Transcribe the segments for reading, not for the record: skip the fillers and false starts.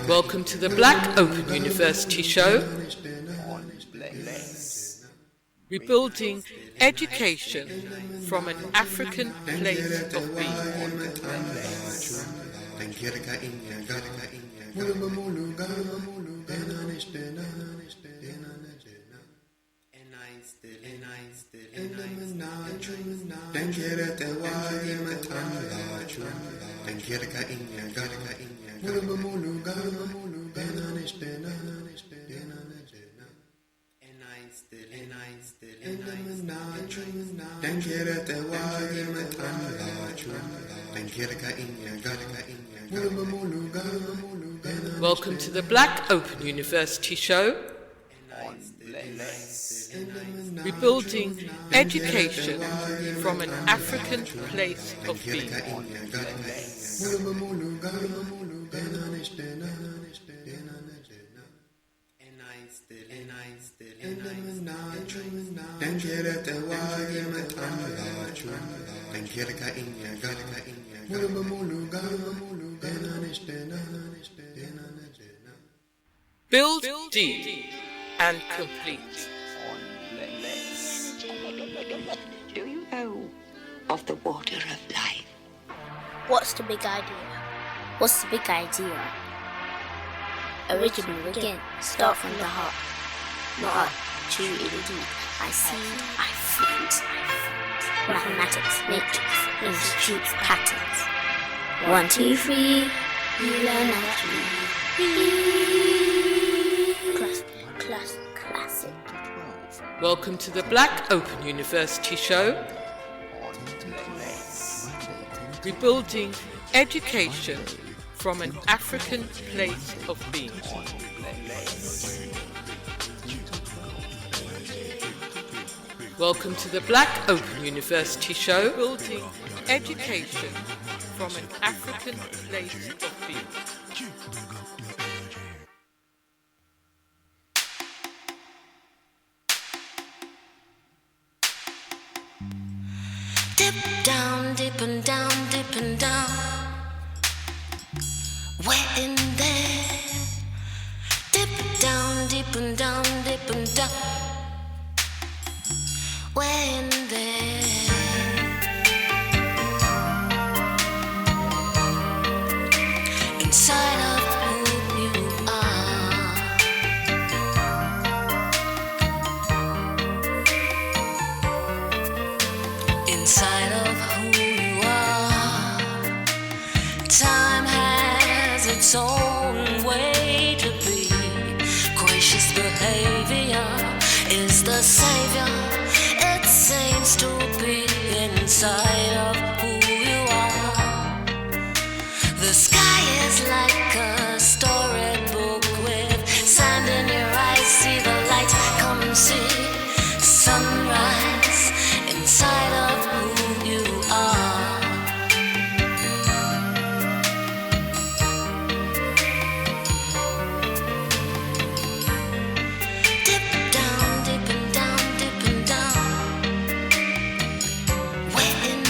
Welcome to the Black Open University show. Rebuilding education from an African place of being. Welcome to the Black Open University show. Rebuilding education from an African place of being. Build deep and complete. Do you know of the water of life? What's the big idea? What's the big idea? Original again, start from the heart. Not too deep. I see, I feel. Mathematics, matrix, institutes, patterns. 1, 2, 3, you learn classic. Welcome to the Black Open University show. Rebuilding education from an African place of being. Welcome to the Black Open University show. Building education from an African place of being. Dip down, dip and down, dip and down. We're in there. Dip down, dip and down, dip and down. We're in there. Inside of who you are. Inside of who you are. Time has its own way to be. Gracious behavior is the savior. It seems to be inside of who you are. The sky is like a storybook with sand in your eyes. See the light, come and see sunrise inside of who you are. Dip down, dip and down, dip and down. We're in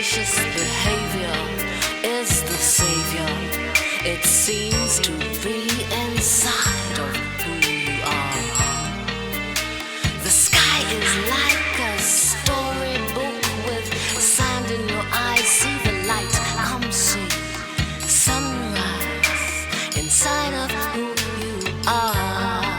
Gracious behavior is the savior. It seems to be inside of who you are. The sky is like a storybook with sand in your eyes. See the light, come see sunrise inside of who you are.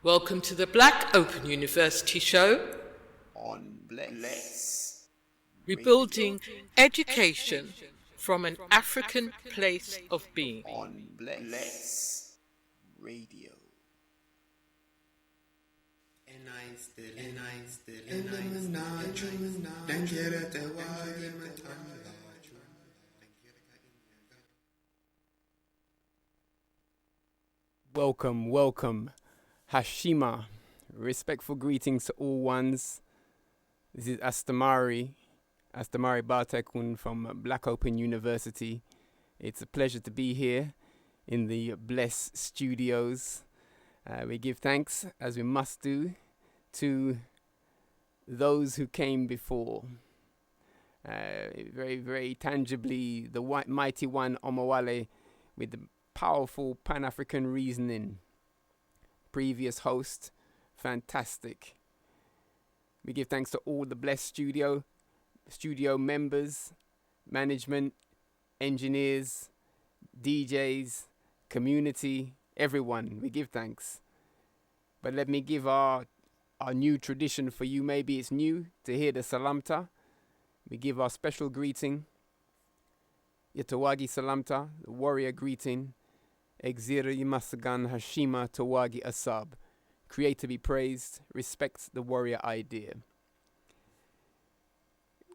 Welcome to the Black Open University show on Bless. Rebuilding Education from an African Place of Being. On Bless Radio. Welcome. Hashima, respectful greetings to all ones. This is Astamari Bartekun from Black Open University. It's a pleasure to be here in the Bless Studios. We give thanks, as we must do, to those who came before. Very, very tangibly, the mighty one, Omawale, with the powerful Pan-African reasoning. Previous host, fantastic. We give thanks to all the Bless studio members, management, engineers, DJs, community, everyone. We give thanks. But let me give our new tradition for you. Maybe it's new to hear the Salamta. We give our special greeting, Yatawagi Salamta, the warrior greeting. Exira Yimasagan Hashima Tawagi Asab. Create to be praised, respect the warrior idea.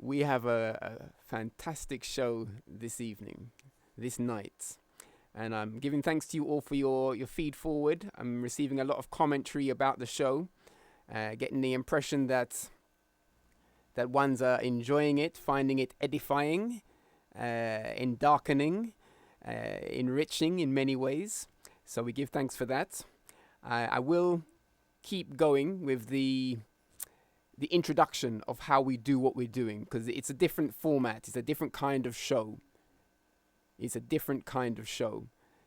We have a fantastic show this evening, this night. And I'm giving thanks to you all for your feed forward. I'm receiving a lot of commentary about the show, getting the impression that ones are enjoying it, finding it edifying, endarkening, enriching in many ways. So we give thanks for that. I will keep going with the introduction of how we do what we're doing, because it's a different format. It's a different kind of show.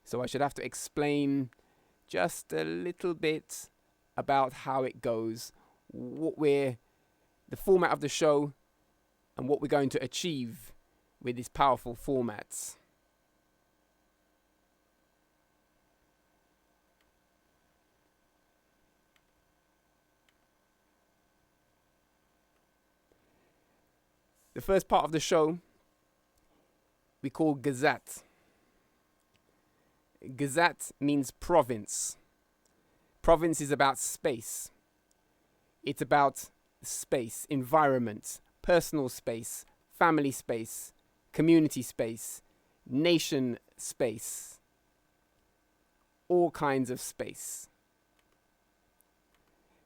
So I should have to explain just a little bit about how it goes, the format of the show, and what we're going to achieve with these powerful formats. The first part of the show we call Gazat. Gazat means province. Province is about space. It's about space, environment, personal space, family space, community space, nation space, all kinds of space.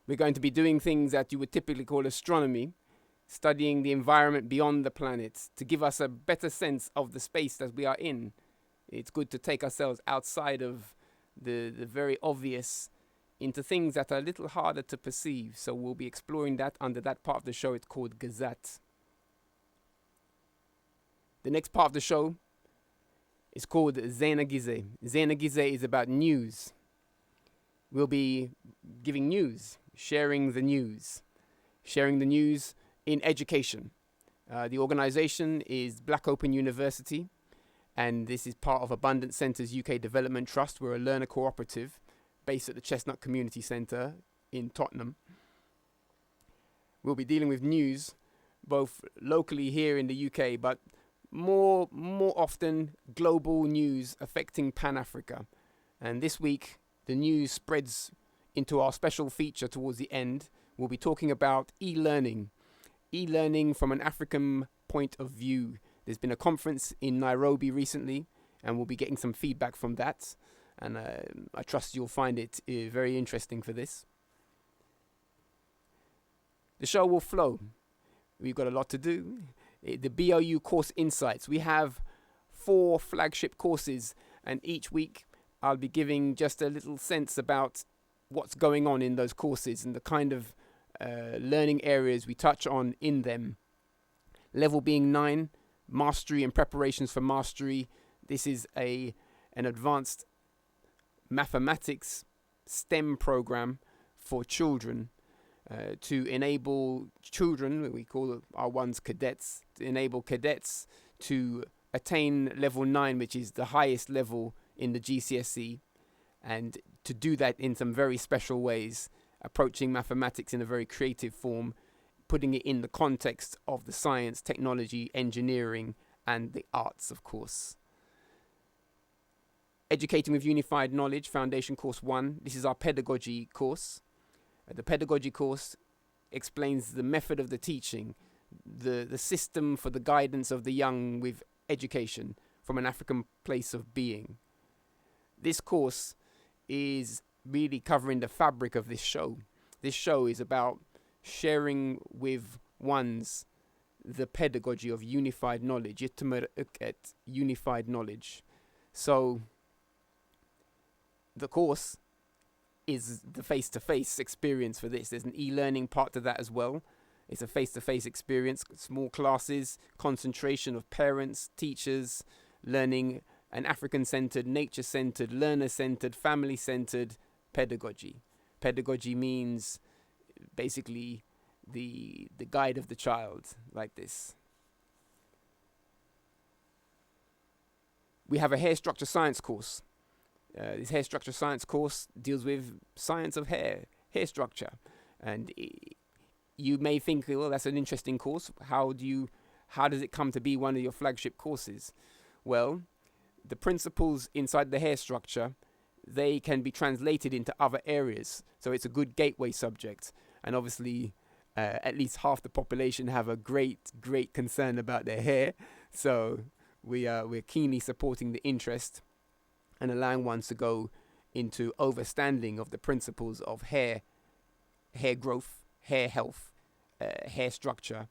We're going to be doing things that you would typically call astronomy, studying the environment beyond the planets to give us a better sense of the space that we are in. It's good to take ourselves outside of the very obvious into things that are a little harder to perceive. So we'll be exploring that under that part of the show. It's called Gazat. The next part of the show is called Zenagize. Zenagize is about news. We'll be giving news, sharing the news in education. The organization is Black Open University, and this is part of Abundant Centres UK Development Trust. We're a learner cooperative based at the Chestnut Community Centre in Tottenham. We'll be dealing with news, both locally here in the UK, but more often global news affecting Pan-Africa. And this week, the news spreads into our special feature towards the end. We'll be talking about e-learning e-learning from an African point of view. There's been a conference in Nairobi recently, and we'll be getting some feedback from that. And I trust you'll find it very interesting for this. The show will flow. We've got a lot to do. The BOU course insights. We have 4 flagship courses, and each week I'll be giving just a little sense about what's going on in those courses and the kind of learning areas we touch on in them. Level being 9, mastery and preparations for mastery. This is an advanced mathematics STEM program for children to enable children, we call our ones cadets, to enable cadets to attain level 9, which is the highest level in the GCSE, and to do that in some very special ways, approaching mathematics in a very creative form, putting it in the context of the science, technology, engineering, and the arts, of course. Educating with Unified Knowledge, Foundation Course 1. This is our pedagogy course. The pedagogy course explains the method of the teaching, the system for the guidance of the young with education from an African place of being. This course is really covering the fabric of this show. This show is about sharing with ones the pedagogy of unified knowledge, unified knowledge. So the course is the face-to-face experience for this. There's an e-learning part to that as well. It's a face-to-face experience, small classes, concentration of parents, teachers, learning an African-centered, nature-centered, learner-centered, family-centered pedagogy. Pedagogy means basically the guide of the child, like this. We have a hair structure science course. This hair structure science course deals with science of hair structure. And you may think, well, that's an interesting course. How does it come to be one of your flagship courses? Well, the principles inside the hair structure, they can be translated into other areas. So it's a good gateway subject. And obviously, at least half the population have a great concern about their hair. So we're keenly supporting the interest and allowing ones to go into understanding of the principles of hair growth, hair health, hair structure,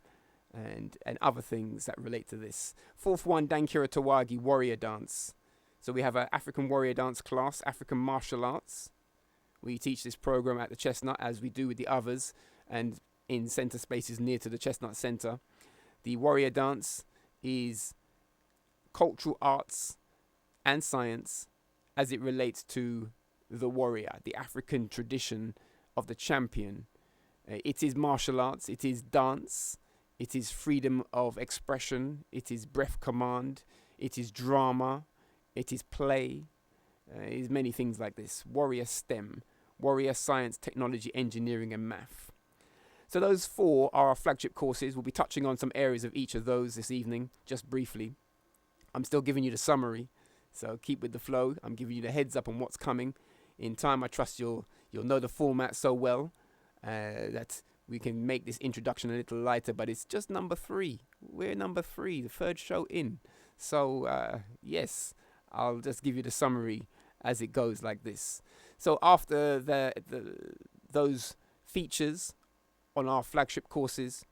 and other things that relate to this. 4th one, Dankira Tawagi, warrior dance. So we have an African warrior dance class, African martial arts. We teach this program at the Chestnut, as we do with the others, and in centre spaces near to the Chestnut Centre. The warrior dance is cultural arts and science as it relates to the warrior, the African tradition of the champion. It is martial arts, it is dance, it is freedom of expression, it is breath command, it is drama, it is play, it is many things like this. Warrior STEM, warrior science, technology, engineering, and math. So those 4 are our flagship courses. We'll be touching on some areas of each of those this evening, just briefly. I'm still giving you the summary, so keep with the flow. I'm giving you the heads up on what's coming. In time, I trust you'll know the format so well that we can make this introduction a little lighter, but it's just number 3. We're number 3, the 3rd show in. So, yes, I'll just give you the summary as it goes like this. So after those features on our flagship courses,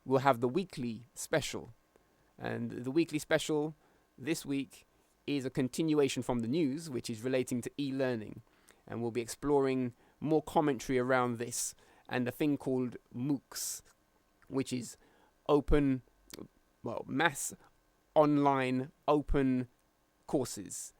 we'll have the weekly special. And the weekly special this week is a continuation from the news, which is relating to e-learning. And we'll be exploring more commentary around this and a thing called MOOCs, which is mass online open courses.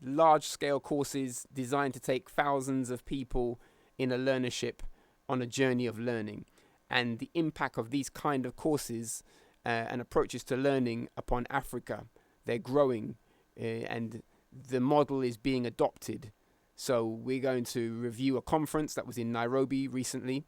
Large-scale courses designed to take thousands of people in a learnership on a journey of learning. And the impact of these kind of courses and approaches to learning upon Africa, they're growing and the model is being adopted. So we're going to review a conference that was in Nairobi recently,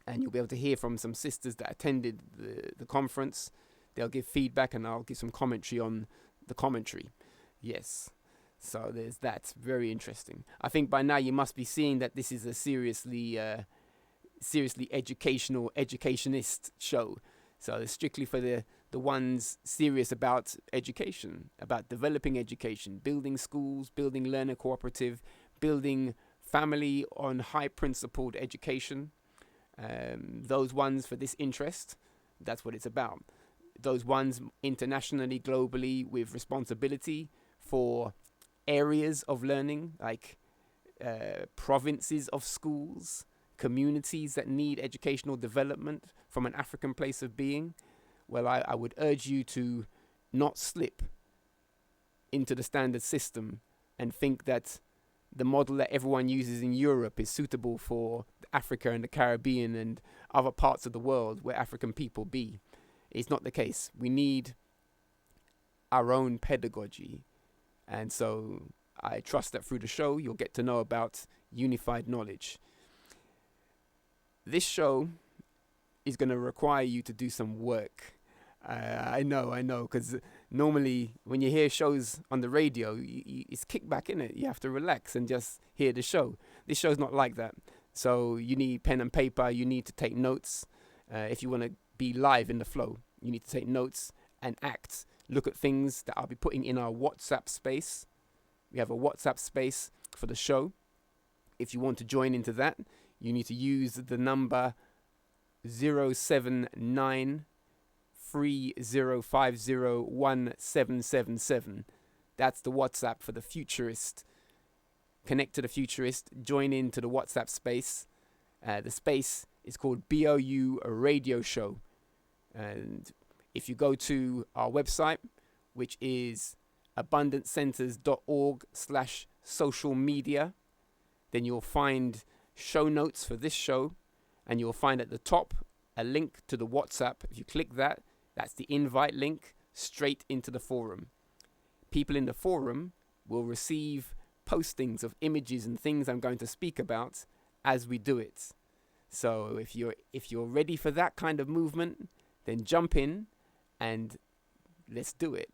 and you'll be able to hear from some sisters that attended the conference. They'll give feedback and I'll give some commentary on the commentary. Yes, so there's that. Very interesting. I think by now you must be seeing that this is a seriously seriously educational, educationist show. So it's strictly for the ones serious about education, about developing education, building schools, building learner cooperative, building family on high principled education. Those ones for this interest, that's what it's about. Those ones internationally, globally, with responsibility for areas of learning, like provinces of schools, communities that need educational development from an African place of being. Well, I would urge you to not slip into the standard system and think that the model that everyone uses in Europe is suitable for Africa and the Caribbean and other parts of the world where African people be. It's not the case. We need our own pedagogy. And so I trust that through the show, you'll get to know about unified knowledge. This show is going to require you to do some work. I know, because normally when you hear shows on the radio, it's kickback, innit? You have to relax and just hear the show. This show's not like that. So you need pen and paper, you need to take notes. If you want to be live in the flow, you need to take notes and act. Look at things that I'll be putting in our WhatsApp space. We have a WhatsApp space for the show. If you want to join into that, you need to use the number 079 30501777. That's the WhatsApp for the Futurist. Connect to the Futurist. Join into the WhatsApp space. The space is called BOU Radio Show. And if you go to our website, which is abundancecenters.org/social media, then you'll find show notes for this show, and you'll find at the top a link to the WhatsApp. If you click that, that's the invite link straight into the forum. People in the forum will receive postings of images and things I'm going to speak about as we do it. So if you're ready for that kind of movement, then jump in and let's do it.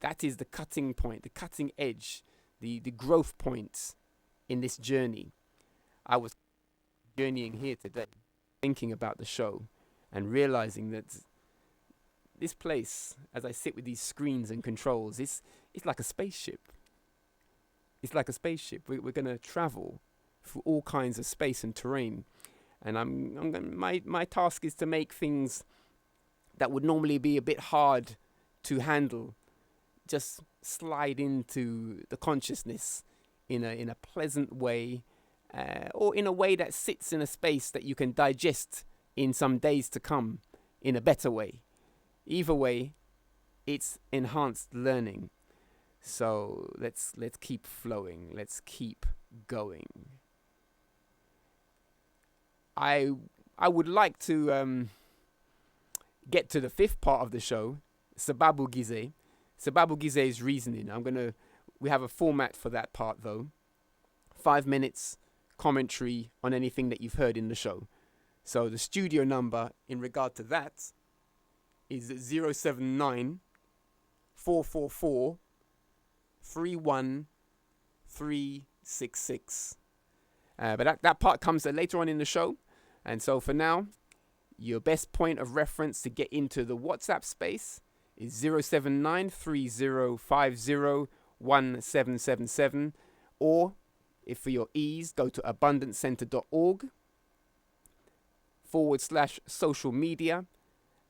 That is the cutting point, the cutting edge, the growth points in this journey. I was journeying here today, thinking about the show and realizing that this place, as I sit with these screens and controls, it's like a spaceship. It's like a spaceship. We're going to travel through all kinds of space and terrain. And my task is to make things that would normally be a bit hard to handle just slide into the consciousness in a pleasant way, or in a way that sits in a space that you can digest in some days to come in a better way. Either way, it's enhanced learning. So let's keep flowing. Let's keep going. I would like to get to the fifth part of the show, Sababu Gize. Sababu Gize's reasoning. We have a format for that part though. 5 minutes commentary on anything that you've heard in the show. So the studio number in regard to that is 079 444 31366. But that part comes later on in the show. And so for now, your best point of reference to get into the WhatsApp space is 079 30501777. Or, if for your ease, go to abundancecenter.org/social media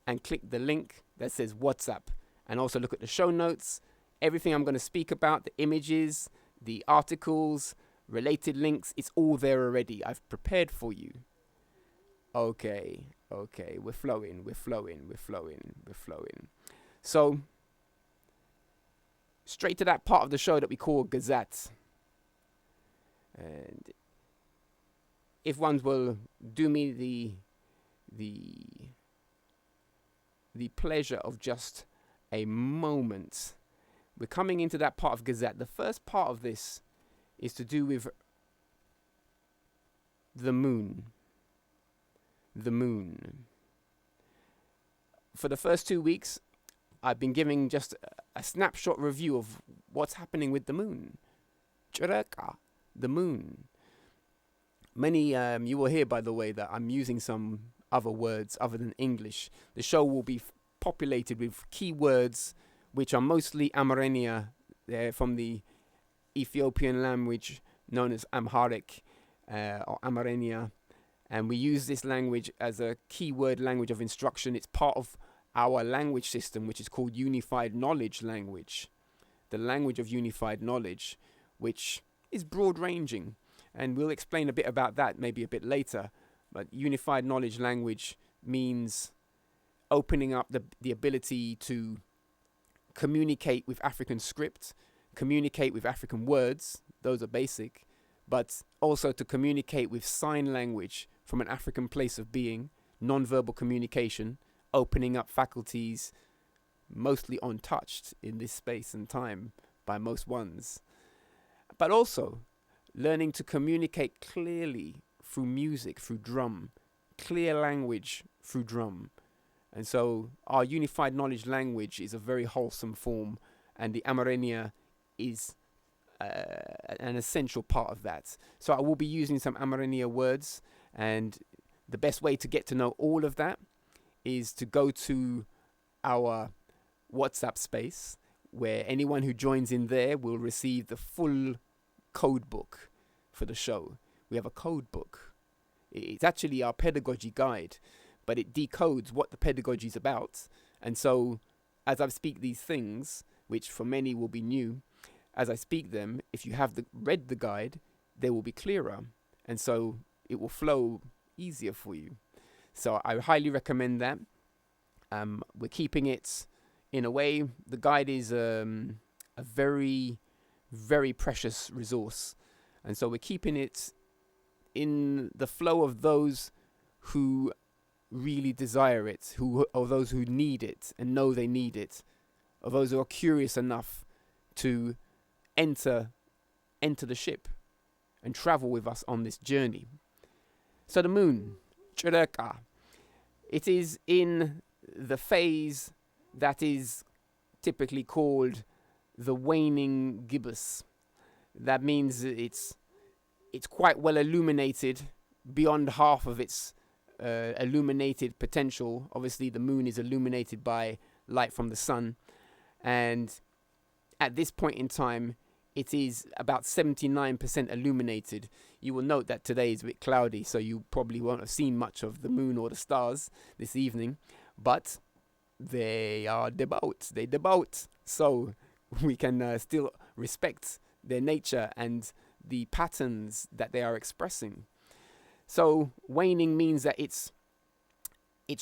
and click the link that says WhatsApp. And also look at the show notes. Everything I'm going to speak about, the images, the articles, related links, it's all there already. I've prepared for you. Okay. We're flowing. So, straight to that part of the show that we call Gazette. And if one will do me the pleasure of just a moment. We're coming into that part of Gazette. The first part of this is to do with the moon. The moon. For the first 2 weeks, I've been giving just a snapshot review of what's happening with the moon. Chiraka, the moon. Many, you will hear, by the way, that I'm using some other words other than English. The show will be populated with keywords which are mostly Amerindia, from the Ethiopian language known as Amharic or Amerindia. And we use this language as a keyword language of instruction. It's part of our language system, which is called Unified Knowledge Language. The language of unified knowledge, which is broad ranging. And we'll explain a bit about that maybe a bit later. But Unified Knowledge Language means opening up the ability to communicate with African script, communicate with African words, those are basic, but also to communicate with sign language from an African place of being, non-verbal communication, opening up faculties mostly untouched in this space and time by most ones, but also learning to communicate clearly through music, through drum, clear language through drum. And so our unified knowledge language is a very wholesome form, and the Amerindia is an essential part of that. So I will be using some Amerindia words, and the best way to get to know all of that is to go to our WhatsApp space, where anyone who joins in there will receive the full code book for the show. We have a code book. It's actually our pedagogy guide, but it decodes what the pedagogy is about. And so as I speak these things, which for many will be new, as I speak them, if you have read the guide, they will be clearer. And so it will flow easier for you. So I highly recommend that. We're keeping it in a way. The guide is a very, very precious resource. And so we're keeping it in the flow of those who really desire it, or those who need it and know they need it, or those who are curious enough to enter the ship and travel with us on this journey. So the moon, Chireka, it is in the phase that is typically called the waning gibbous. That means it's quite well illuminated beyond half of its illuminated potential. Obviously the moon is illuminated by light from the sun, and at this point in time it is about 79% illuminated. You will note that today is a bit cloudy, so you probably won't have seen much of the moon or the stars this evening, but they are devout, so we can still respect their nature and the patterns that they are expressing. So waning means that it's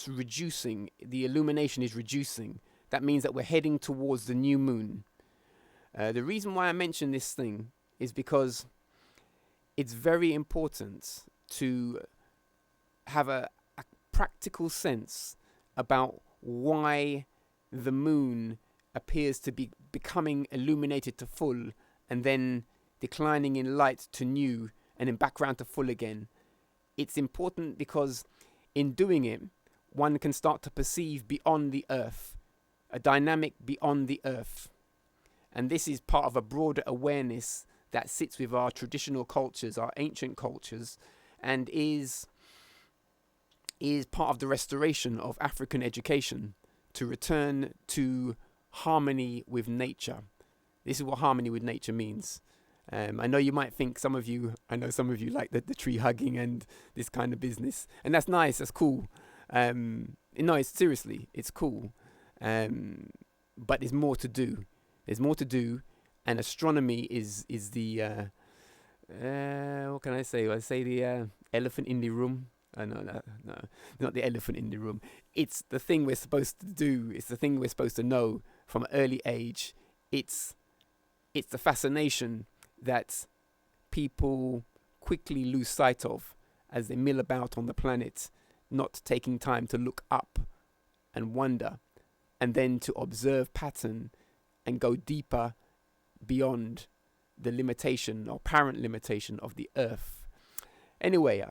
reducing. The illumination is reducing. That means that we're heading towards the new moon. The reason why I mention this thing is because it's very important to have a practical sense about why the moon appears to be becoming illuminated to full and then declining in light to new and in background to full again. It's important because in doing it, one can start to perceive beyond the earth, a dynamic beyond the earth. And this is part of a broader awareness that sits with our traditional cultures, our ancient cultures, and is part of the restoration of African education to return to harmony with nature. This is what harmony with nature means. I know you might think some of you like the tree hugging and this kind of business, and that's nice, that's cool. No, it's cool. But there's more to do. There's more to do, and astronomy is the what can I say? I say the elephant in the room. No, not the elephant in the room. It's the thing we're supposed to do. It's the thing we're supposed to know from an early age. It's the fascination that people quickly lose sight of as they mill about on the planet, not taking time to look up and wonder, and then to observe pattern and go deeper beyond the limitation or apparent limitation of the earth. Anyway,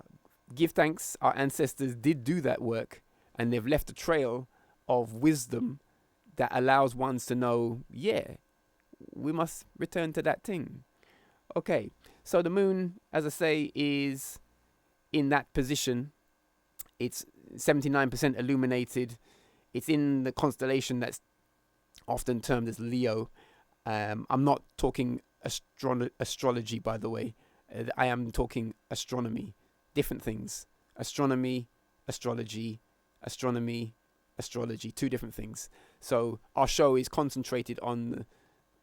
give thanks. Our ancestors did do that work, and they've left a trail of wisdom that allows ones to know, yeah, we must return to that thing. Okay, so the moon, as I say, is in that position. It's 79% illuminated. It's in the constellation that's often termed as Leo. I'm not talking astrology, by the way. I am talking astronomy. Different things. Astronomy, astrology, astronomy, astrology. Two different things. So our show is concentrated on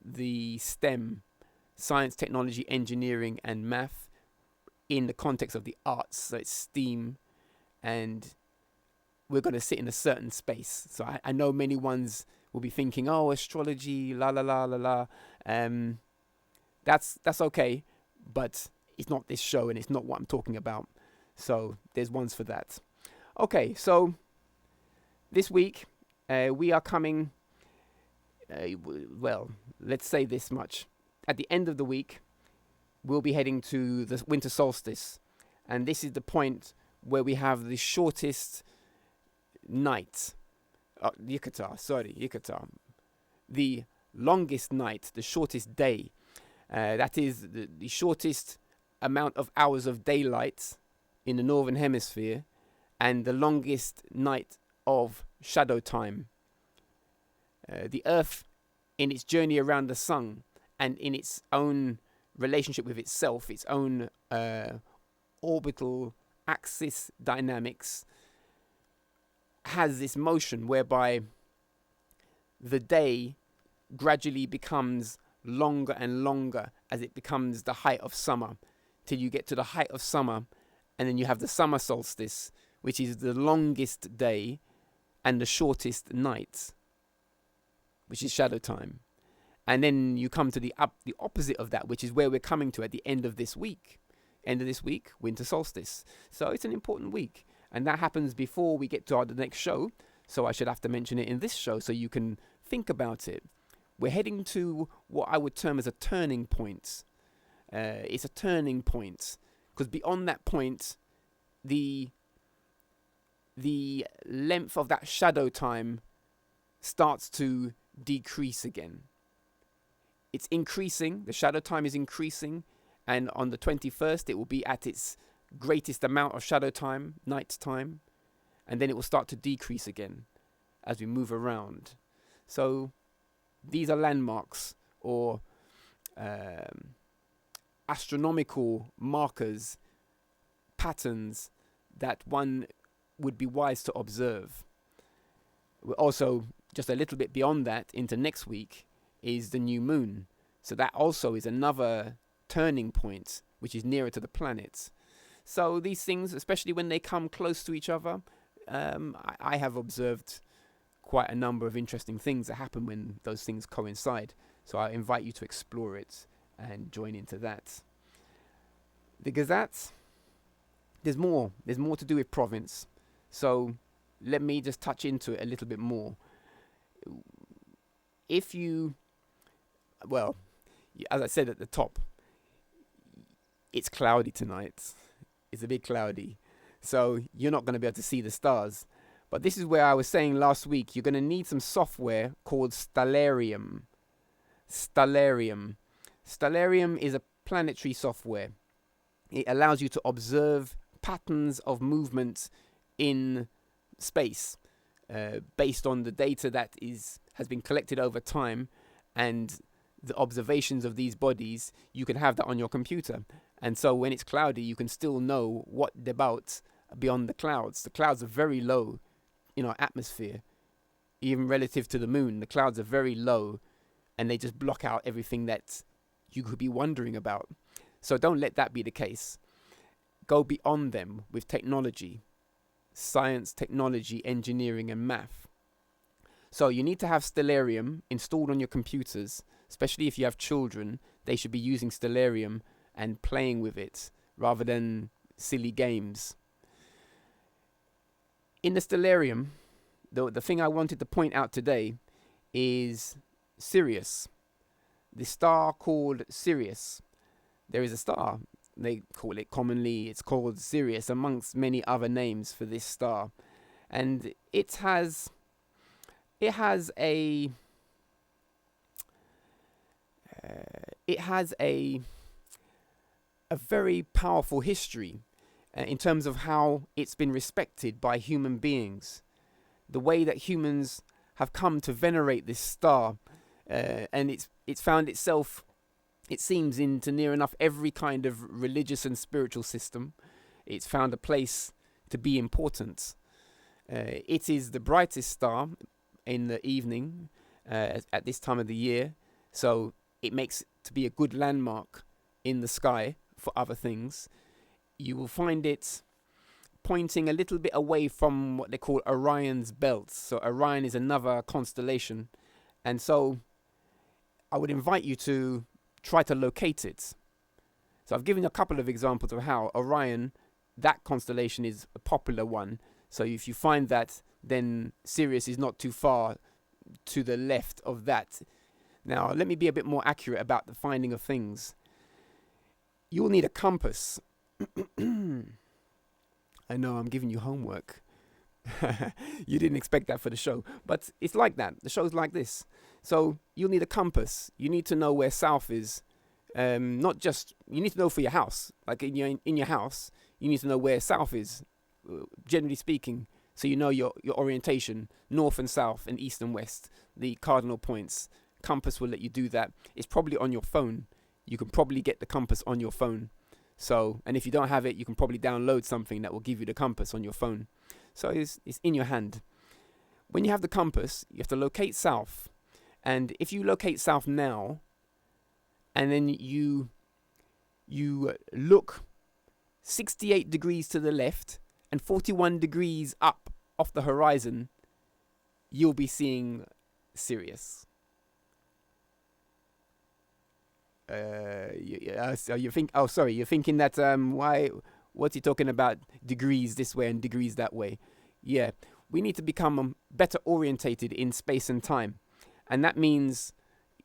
the STEM, science, technology, engineering, and math, in the context of the arts. So it's STEAM, and we're going to sit in a certain space. So I know many ones will be thinking, oh, astrology, la la la la la. That's okay, but it's not this show, and it's not what I'm talking about. So there's ones for that. Okay, so this week we are coming, well, let's say this much. At the end of the week, we'll be heading to the winter solstice. And this is the point where we have the shortest night. Yucatan. The longest night, the shortest day. That is the shortest amount of hours of daylight in the northern hemisphere, and the longest night of shadow time. The Earth, in its journey around the sun and in its own relationship with itself, its own orbital axis dynamics, has this motion whereby the day gradually becomes longer and longer as it becomes the height of summer, till you get to the height of summer, and then you have the summer solstice, which is the longest day and the shortest night, which is shadow time. And then you come to the opposite of that, which is where we're coming to at the end of this week. End of this week, winter solstice. So it's an important week. And that happens before we get to the next show. So I should have to mention it in this show so you can think about it. We're heading to what I would term as a turning point. It's a turning point, because beyond that point, the length of that shadow time starts to decrease again. It's increasing, the shadow time is increasing, and on the 21st it will be at its greatest amount of shadow time, night time, and then it will start to decrease again as we move around. So these are landmarks, or astronomical markers, patterns that one would be wise to observe. We're also, just a little bit beyond that, into next week, is the new moon. So that also is another turning point, which is nearer to the planets. So these things, especially when they come close to each other, I have observed quite a number of interesting things that happen when those things coincide. So I invite you to explore it and join into that. The Gazette, there's more to do with province. So let me just touch into it a little bit more. If you, well, as I said at the top, it's cloudy tonight. It's a bit cloudy. So you're not going to be able to see the stars. But this is where I was saying last week, you're going to need some software called Stellarium. Stellarium is a planetary software. It allows you to observe patterns of movement in space based on the data that has been collected over time, and the observations of these bodies. You can have that on your computer. And so when it's cloudy, you can still know what about beyond the clouds. The clouds are very low in our atmosphere, even relative to the moon. The clouds are very low, and they just block out everything that you could be wondering about. So don't let that be the case. Go beyond them with technology, science, technology, engineering, and math. So you need to have Stellarium installed on your computers, especially if you have children. They should be using Stellarium and playing with it rather than silly games. In the Stellarium, the thing I wanted to point out today is Sirius, the star called Sirius. There is a star, they call it commonly, it's called Sirius, amongst many other names for this star. And it has a very powerful history. in terms of how it's been respected by human beings, the way that humans have come to venerate this star, and it's found itself, it seems, into near enough every kind of religious and spiritual system. It's found a place to be important. It is the brightest star in the evening at this time of the year, so it makes it to be a good landmark in the sky for other things. You will find it pointing a little bit away from what they call Orion's belt. So Orion is another constellation, and so I would invite you to try to locate it. So I've given a couple of examples of how Orion, that constellation, is a popular one. So if you find that, then Sirius is not too far to the left of that. Now, let me be a bit more accurate about the finding of things. You will need a compass. I know I'm giving you homework. You didn't expect that for the show, but it's like that. The show's like this. So you'll need a compass. You need to know where south is. Not just, you need to know for your house. Like in your house, you need to know where south is, generally speaking. So you know your orientation, north and south and east and west, the cardinal points. Compass will let you do that. It's probably on your phone. You can probably get the compass on your phone. So, and if you don't have it, you can probably download something that will give you the compass on your phone. So it's in your hand. When you have the compass, you have to locate south. And if you locate south now, and then you look 68 degrees to the left and 41 degrees up off the horizon, you'll be seeing Sirius. You're thinking that what's he talking about, degrees this way and degrees that way? Yeah, we need to become better orientated in space and time, and that means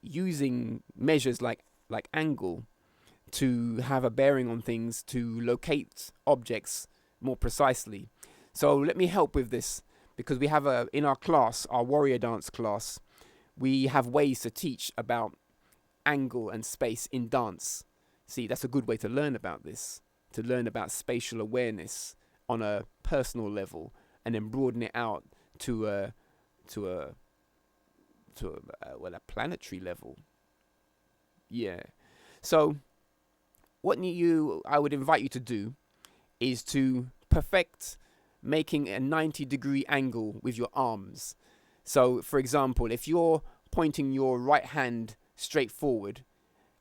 using measures like angle to have a bearing on things, to locate objects more precisely. So let me help with this, because we have in our class, our warrior dance class, we have ways to teach about angle and space in dance. See, that's a good way to learn about this, to learn about spatial awareness on a personal level, and then broaden it out to a planetary level. Yeah. So what I would invite you to do is to perfect making a 90-degree angle with your arms. So, for example, if you're pointing your right hand straight forward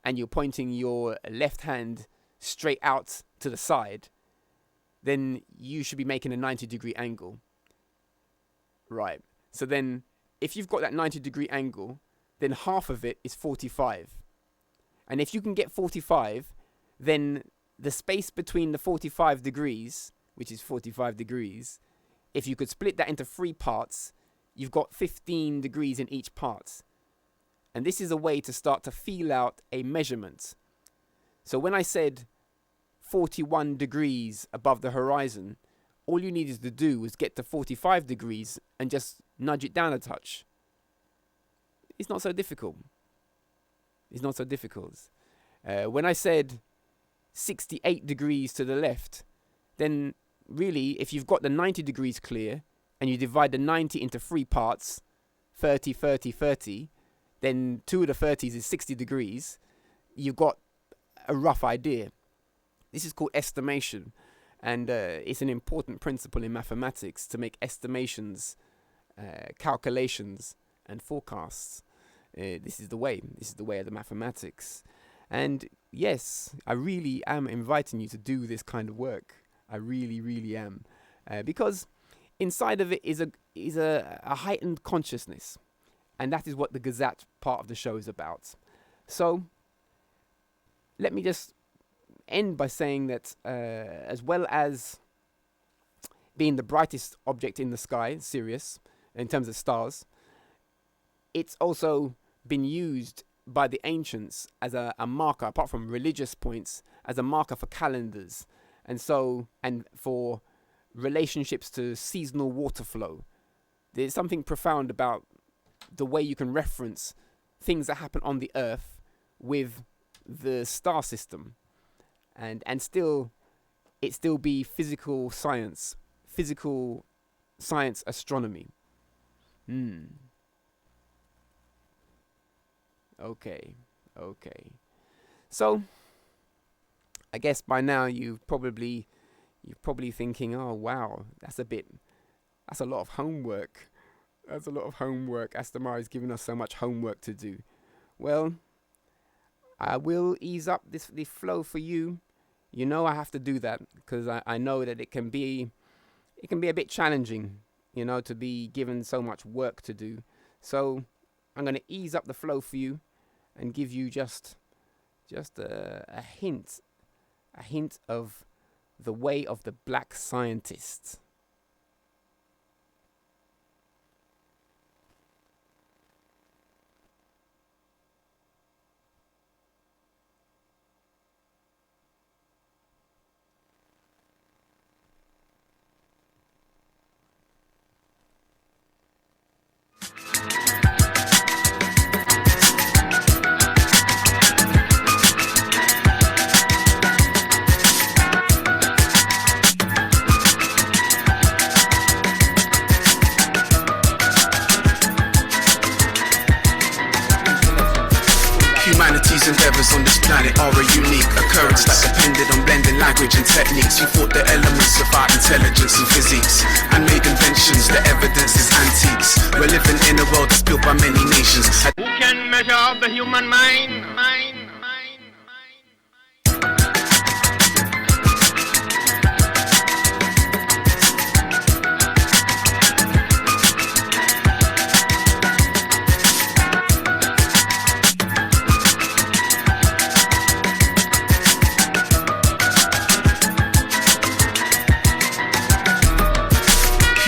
and you're pointing your left hand straight out to the side, then you should be making a 90-degree angle. Right. So then if you've got that 90-degree angle, then half of it is 45. And if you can get 45, then the space between the 45 degrees, which is 45 degrees, if you could split that into 3 parts, you've got 15 degrees in each part. And this is a way to start to feel out a measurement. So when I said 41 degrees above the horizon, all you needed to do was get to 45 degrees and just nudge it down a touch. It's not so difficult. It's not so difficult. When I said 68 degrees to the left, then really, if you've got the 90 degrees clear and you divide the 90 into 3 parts, 30, 30, 30, then 2 of the 30s is 60 degrees, you've got a rough idea. This is called estimation, and it's an important principle in mathematics to make estimations, calculations, and forecasts. This is the way of the mathematics. And yes, I really am inviting you to do this kind of work. I really, really am. Because inside of it is a heightened consciousness. And that is what the Gazette part of the show is about. So, let me just end by saying that as well as being the brightest object in the sky, Sirius, in terms of stars, it's also been used by the ancients as a marker, apart from religious points, as a marker for calendars, and for relationships to seasonal water flow. There's something profound about the way you can reference things that happen on the Earth with the star system, and still it still be physical science astronomy. Okay. So I guess by now you're probably thinking, oh wow, that's a lot of homework. That's a lot of homework. Astamar is giving us so much homework to do. Well, I will ease up the flow for you. You know I have to do that because I know that it can be a bit challenging, to be given so much work to do. So I'm going to ease up the flow for you and give you just a hint of the way of the black scientist. Humanity's endeavors on this planet are a unique occurrence that depended on blending language and techniques. We thought the elements of our intelligence and physics and made inventions, the evidence is antiques. We're living in a world that's built by many nations. Who can measure the human mind?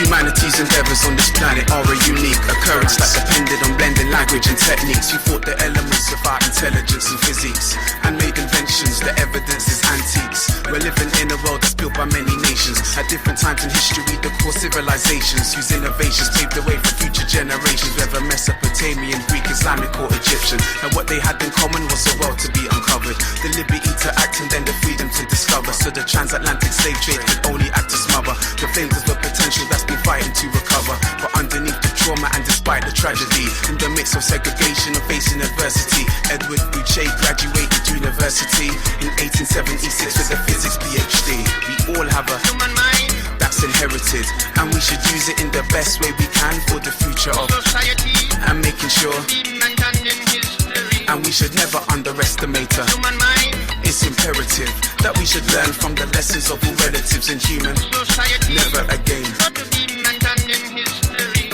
Humanity's endeavors on this planet are a unique occurrence that depended on blending language and techniques. We thought the elements of our intelligence and physics and made inventions, the evidence is antiques. We're living in a world that's built by many nations. At different times in history, the core civilizations whose innovations paved the way for future generations, whether Mesopotamian, Greek, Islamic or Egyptian. And what they had in common was a world to be uncovered, the liberty to act and then the freedom to discover. So the transatlantic slave trade could only act to smother the flames of the potential that's been fighting to recover. But underneath the trauma and despite the tragedy, in the midst of segregation and facing adversity, Edward Boucher graduated university in 1876 with a physics PhD. We all have a Human mind, that's inherited, and we should use it in the best way we can for the future of society, and making sure. been mentioned in history. And we should never underestimate her. Human mind, It's imperative that we should learn from the lessons of all relatives in human. society, Never again. not to be mentioned in history.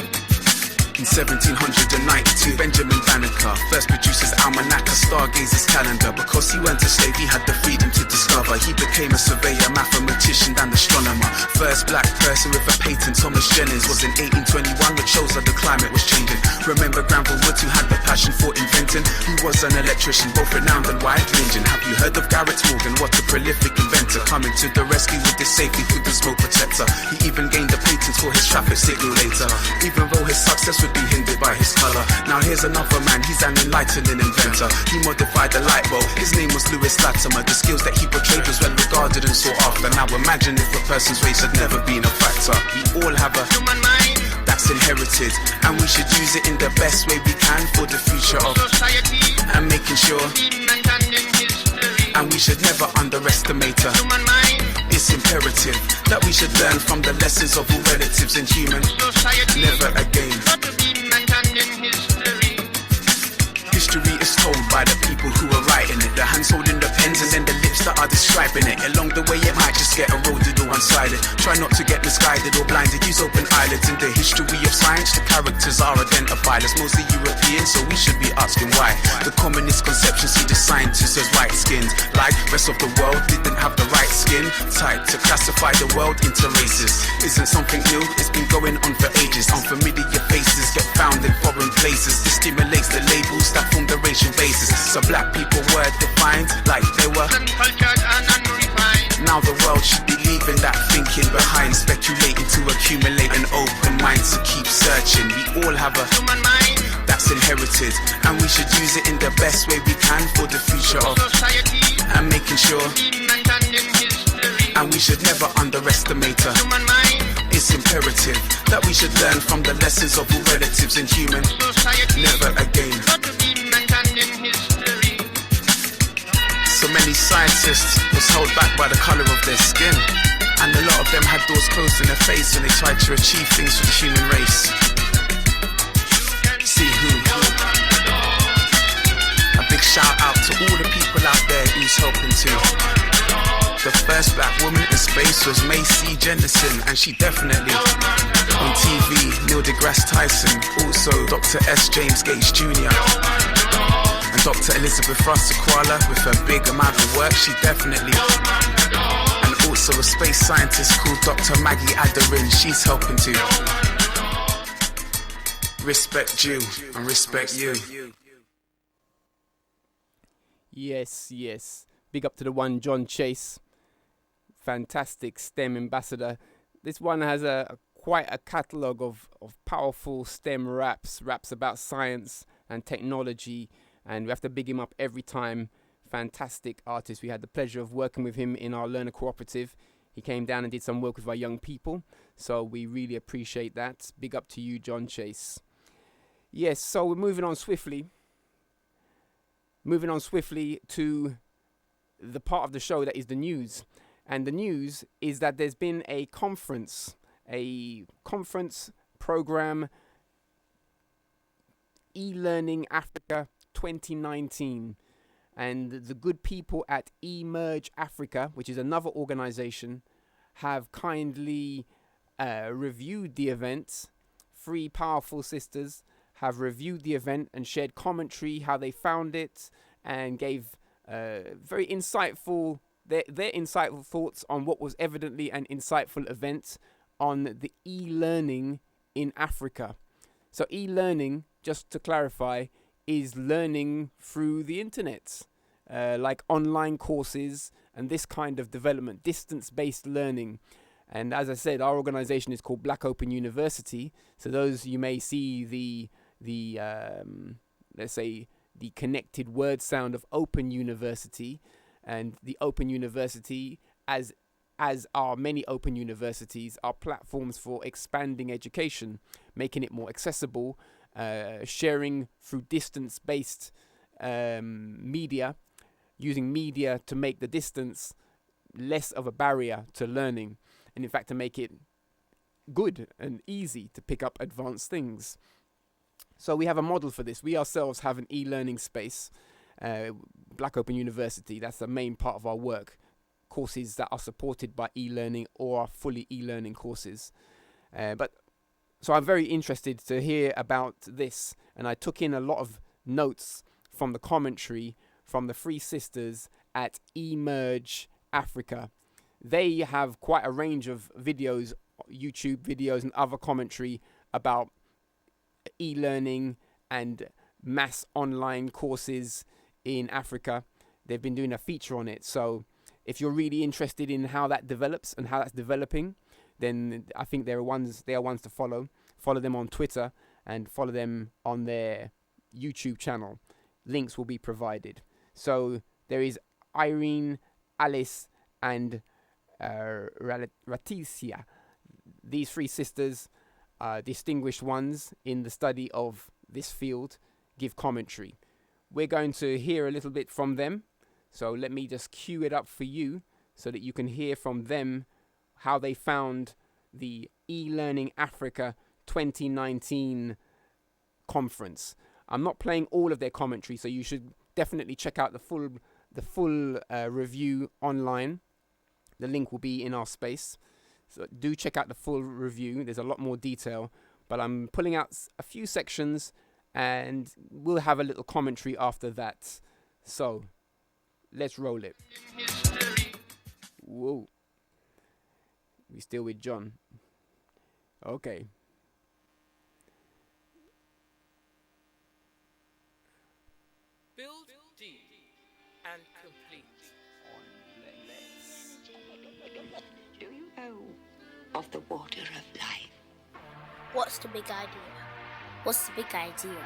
In 1792, Benjamin Banneker first produces almanac, a stargazer's calendar. Because he went a slave, he had the freedom to discover. He became a surveyor, mathematician and astronomer. First black person with a patent, Thomas Jennings, was in 1821, which shows that the climate was changing. Remember Granville Woods, who had the passion for inventing? He was an electrician, both renowned and wide-ranging. Have you heard of Garrett Morgan? What a prolific inventor, coming to the rescue with his safety through the smoke protector. He even gained a patent for his traffic signal later, even though his success would be hindered by his color. Now here's another man, he's an enlightening inventor. He modified the light bulb, his name was Lewis Latimer. The skills that he portrayed was well regarded and sought after. Now imagine if a person's race had never been a factor. We all have a Human mind, that's inherited, and we should use it in the best way we can for the future of society, and making sure. been mentioned in history. And we should never underestimate her. Human mind, It's imperative that we should learn from the lessons of all relatives in human. society, Never again. not to be mentioned in history. History is told by the people who are writing it. The hands holding the pens and then the lips that are describing it. Along the way it might just get eroded or one-sided. Try not to get misguided or blinded. Use open eyelids. In the history of science, the characters are identified as mostly European, so we should be asking why. The communist conception see the scientists as white-skinned, like rest of the world didn't have the right skin type to classify the world into races. Isn't something new, it's been going on for ages. Unfamiliar faces get found in foreign places. This stimulates the labels that form the racial basis. So black people were defined like they were. Uncultured and unrefined. Now the world should be leaving that thinking behind, speculating to accumulate an open mind to keep searching. We all have a Human mind, that's inherited, and we should use it in the best way we can for the future of society, and making sure. been mentioned in history. and we should never underestimate her. Human mind, It's imperative that we should learn from the lessons of all relatives in human. society, Never again. got to be mentioned in history. So many scientists was held back by the colour of their skin, and a lot of them had doors closed in their face when they tried to achieve things for the human race. See who? A big shout out to all the people out there who's helping too. The first black woman in space was Macy Jendison, and she definitely on TV. Neil deGrasse Tyson, also Dr. S. James Gates Jr. and Dr. Elizabeth Russell Kuala with her big amount of work. She definitely, and also a space scientist called Dr. Maggie Adarin. She's helping too. Respect you and respect you. Yes, yes. Big up to the one, John Chase. Fantastic STEM ambassador. This one has quite a catalogue of powerful STEM raps about science and technology, and we have to big him up every time. Fantastic artist. We had the pleasure of working with him in our learner cooperative. He came down and did some work with our young people, so we really appreciate that. Big up to you, John Chase. Yes, so we're moving on swiftly to the part of the show that is the news. And the news is that there's been a conference program, eLearning Africa 2019. And the good people at eMerge Africa, which is another organization, have kindly reviewed the event. Three powerful sisters have reviewed the event and shared commentary, how they found it, and gave very insightful their insightful thoughts on what was evidently an insightful event on the e-learning in Africa. So e-learning, just to clarify, is learning through the internet, like online courses and this kind of development, distance-based learning. And as I said, our organization is called Black Open University. So those, you may see the let's say the connected word sound of Open University, and the Open University, as are many open universities, are platforms for expanding education, making it more accessible, sharing through distance-based media, using media to make the distance less of a barrier to learning, and in fact to make it good and easy to pick up advanced things. So we have a model for this. We ourselves have an e-learning space, Black Open University. That's the main part of our work. Courses that are supported by e-learning or are fully e-learning courses. So I'm very interested to hear about this, and I took in a lot of notes from the commentary from the three sisters at eMerge Africa. They have quite a range of videos, YouTube videos and other commentary about e-learning and mass online courses in Africa. They've been doing a feature on it. So if you're really interested in how that develops and how that's developing, then I think they are ones to follow. Follow them on Twitter and follow them on their YouTube channel. Links will be provided. So there is Irene, Alice, and Raticia. These three sisters, distinguished ones in the study of this field, give commentary. We're going to hear a little bit from them. So let me just cue it up for you so that you can hear from them how they found the eLearning Africa 2019 conference. I'm not playing all of their commentary, so you should definitely check out the full review online. The link will be in our space. So do check out the full review. There's a lot more detail, but I'm pulling out a few sections and we'll have a little commentary after that. So let's roll it. Whoa. We still with John. Okay. Build deep and complete. Do you know of the water of life? What's the big idea? What's the big idea?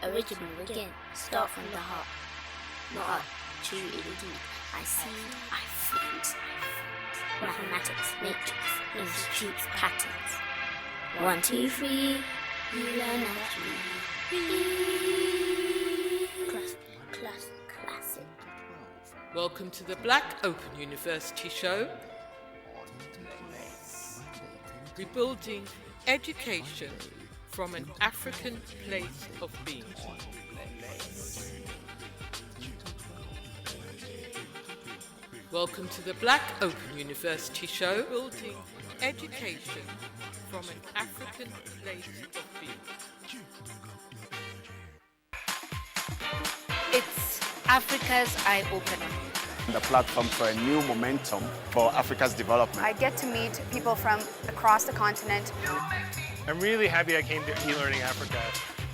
Original again, start from the heart. Not art, true indeed. I see, I fit. Mathematics, matrix, English, shapes, patterns. 1, 2, 3, you learn at 3. Classic. Welcome to the Black Open University Show. Rebuilding education from an African place of being. Welcome to the Black Open University Show. Building education from an African place of being. It's Africa's Eye Opener. The platform for a new momentum for Africa's development. I get to meet people from across the continent. I'm really happy I came to eLearning Africa.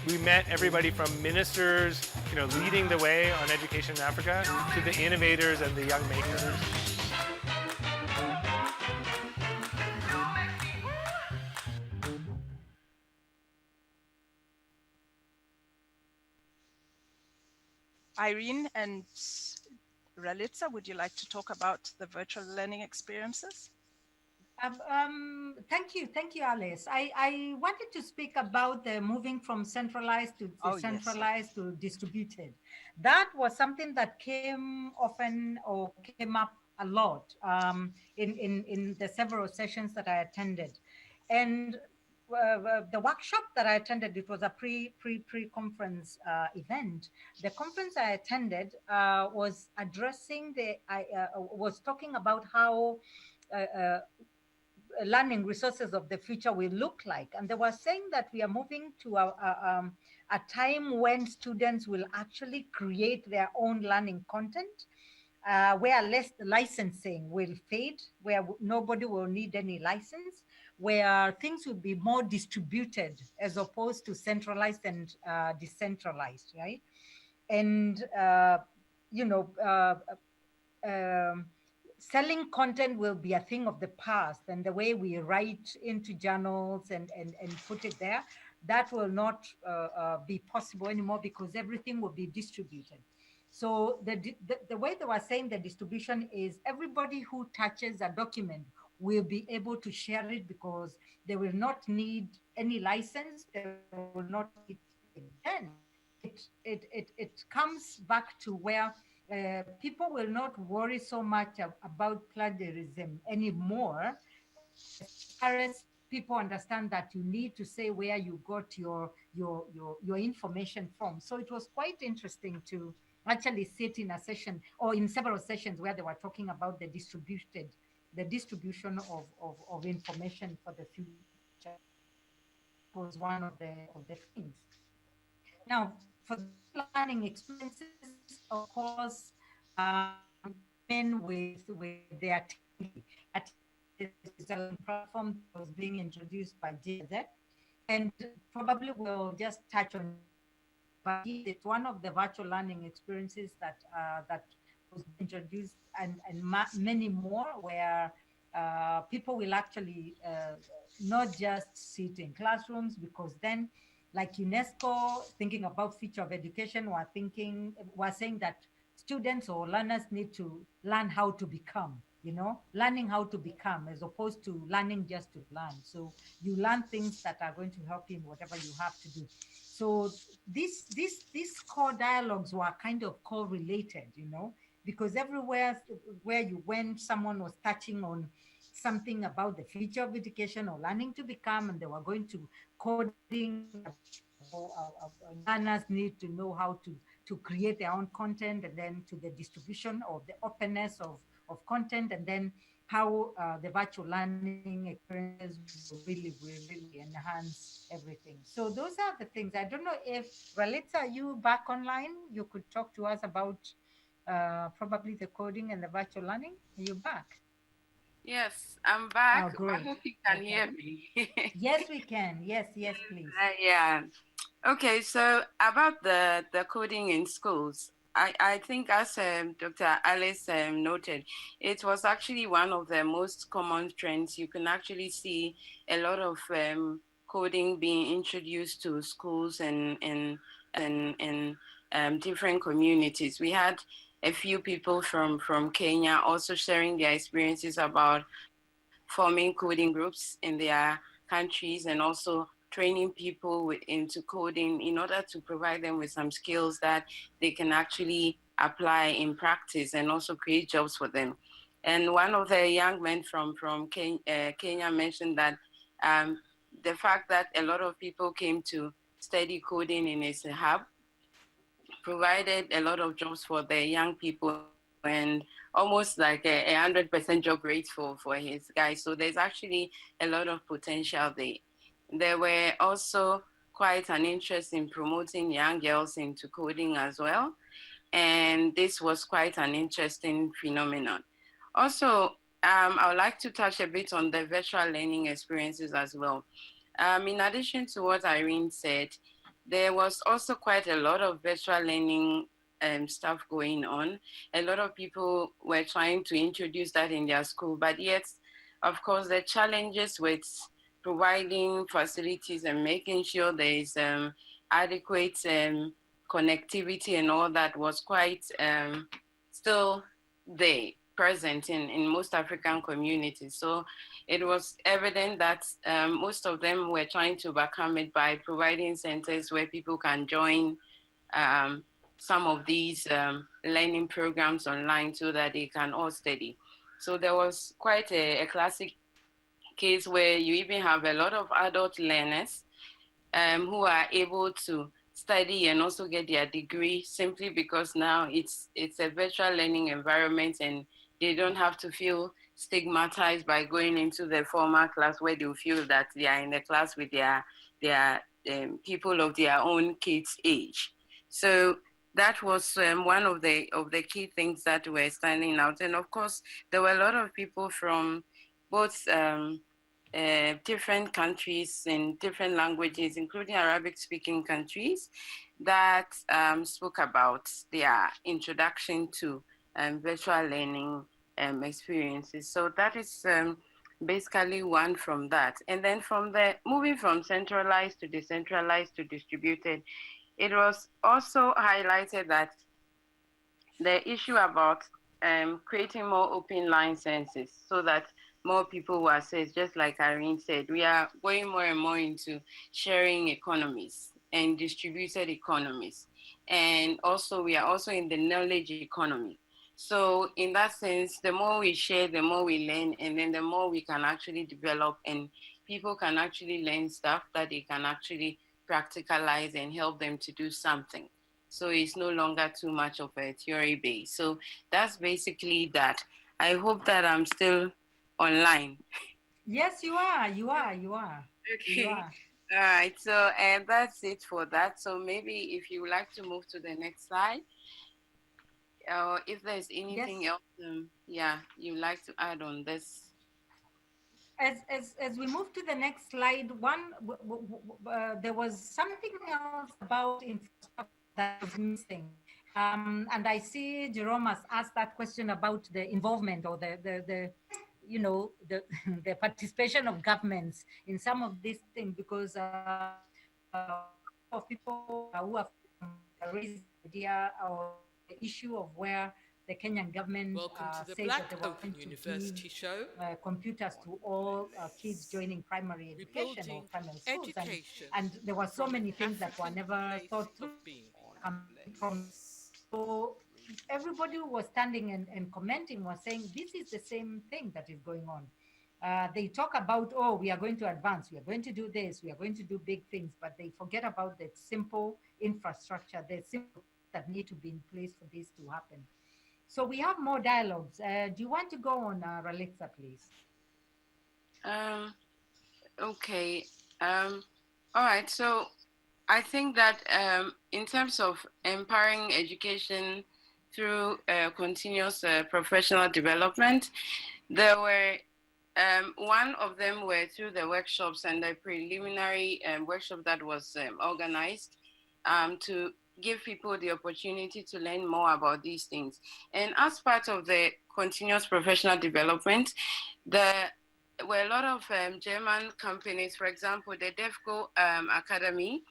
We met everybody from ministers, leading the way on education in Africa, to the innovators and the young makers. Irene and Ralitza, would you like to talk about the virtual learning experiences? Thank you, Alice. I wanted to speak about the moving from centralized to decentralized to distributed. That was something that came up a lot in the several sessions that I attended. And the workshop that I attended, it was a pre-conference event. The conference I attended was addressing was talking about how learning resources of the future will look like. And they were saying that we are moving to a time when students will actually create their own learning content, where less licensing will fade, where nobody will need any license, where things will be more distributed as opposed to centralized and decentralized, right? And, selling content will be a thing of the past, and the way we write into journals and put it there, that will not be possible anymore because everything will be distributed. So the way they were saying the distribution is everybody who touches a document will be able to share it because they will not need any license. They will not need it. Then it comes back to where people will not worry so much about plagiarism anymore, as far as people understand that you need to say where you got your information from. So it was quite interesting to actually sit in a session or in several sessions where they were talking about the distribution of information for the future. Was one of the things. Now, for learning experiences, of course, men with their platform was being introduced by JZ, and probably we'll just touch on. But it's one of the virtual learning experiences that was introduced, and many more where people will actually not just sit in classrooms, because then, like UNESCO, thinking about future of education, we're saying that students or learners need to learn how to become, learning how to become as opposed to learning just to learn. So you learn things that are going to help you in whatever you have to do. So these core dialogues were kind of correlated, because everywhere where you went, someone was touching on something about the future of education or learning to become, and they were going to coding. Learners need to know how to create their own content, and then to the distribution of the openness of content, and then how the virtual learning experiences will really enhance everything. So those are the things. I don't know if, Ralitza, are you back online? You could talk to us about probably the coding and the virtual learning. Are you back? Yes, I'm back. Oh, great. I hope you can hear me. Yes, we can. Yes, please. Yeah. Okay, so about the coding in schools, I think as Dr. Alice noted, it was actually one of the most common trends. You can actually see a lot of coding being introduced to schools and different communities. We had a few people from Kenya also sharing their experiences about forming coding groups in their countries and also training people into coding in order to provide them with some skills that they can actually apply in practice and also create jobs for them. And one of the young men from Kenya mentioned that the fact that a lot of people came to study coding in his hub provided a lot of jobs for the young people and almost like a 100% job rate for his guys. So there's actually a lot of potential there. There were also quite an interest in promoting young girls into coding as well. And this was quite an interesting phenomenon. Also, I would like to touch a bit on the virtual learning experiences as well. In addition to what Irene said, there was also quite a lot of virtual learning stuff going on. A lot of people were trying to introduce that in their school, but yet, of course, the challenges with providing facilities and making sure there is adequate connectivity and all that was quite still there, present in most African communities. So it was evident that most of them were trying to overcome it by providing centers where people can join some of these learning programs online so that they can all study. So there was quite a classic case where you even have a lot of adult learners who are able to study and also get their degree simply because now it's a virtual learning environment and they don't have to feel stigmatized by going into the formal class where they feel that they are in the class with their people of their own kids' age. So that was one of the key things that were standing out. And of course, there were a lot of people from both different countries in different languages, including Arabic-speaking countries, that spoke about their introduction to virtual learning experiences. So that is basically one from that. And then moving from centralized to decentralized to distributed, it was also highlighted that the issue about creating more open licenses so that more people will access, just like Irene said, we are going more and more into sharing economies and distributed economies. And also we are also in the knowledge economy. So in that sense, the more we share, the more we learn, and then the more we can actually develop and people can actually learn stuff that they can actually practicalize and help them to do something. So it's no longer too much of a theory base. So that's basically that. I hope that I'm still online. Yes, you are. Okay. You are. All right. So and that's it for that. So maybe if you would like to move to the next slide, or if there's anything else, you'd like to add on this. As we move to the next slide, there was something else about infrastructure that was missing. And I see Jerome has asked that question about the involvement or the the participation of governments in some of these things, because of people who have raised the idea or the issue of where the Kenyan government says that they were going to give computers to all kids joining primary education or primary schools. And there were so many things that were never thought through. So everybody who was standing and commenting was saying, this is the same thing that is going on. They talk about, oh, we are going to advance, we are going to do this, we are going to do big things, but they forget about the simple infrastructure, the simple that need to be in place for this to happen. So we have more dialogues. Do you want to go on, Ralitza, please? Okay. All right. So I think that in terms of empowering education through continuous professional development, there were one of them were through the workshops and the preliminary workshop that was organized to give people the opportunity to learn more about these things. And as part of the continuous professional development, there were a lot of German companies, for example, the DEFCO Academy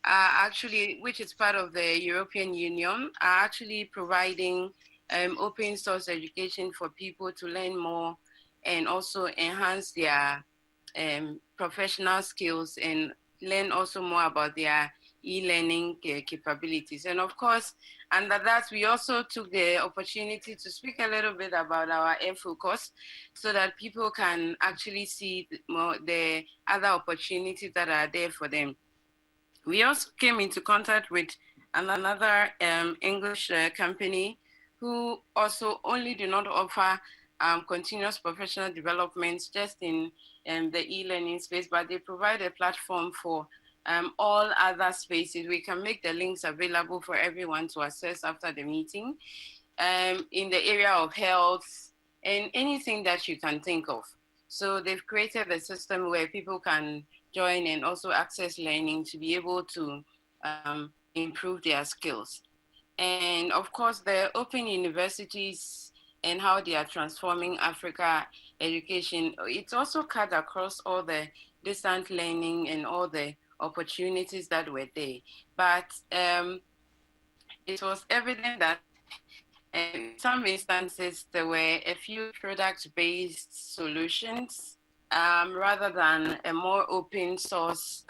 actually, which is part of the European Union, are actually providing open source education for people to learn more and also enhance their professional skills and learn also more about their e-learning capabilities. And of course, under that, we also took the opportunity to speak a little bit about our focus so that people can actually see more the other opportunities that are there for them. We also came into contact with another English company who also only do not offer continuous professional development just in the e-learning space, but they provide a platform for all other spaces. We can make the links available for everyone to access after the meeting in the area of health and anything that you can think of. So they've created a system where people can join and also access learning to be able to improve their skills. And of course, the open universities and how they are transforming Africa education, it's also cut across all the distant learning and all the opportunities that were there. But it was evident that in some instances, there were a few product-based solutions rather than a more open source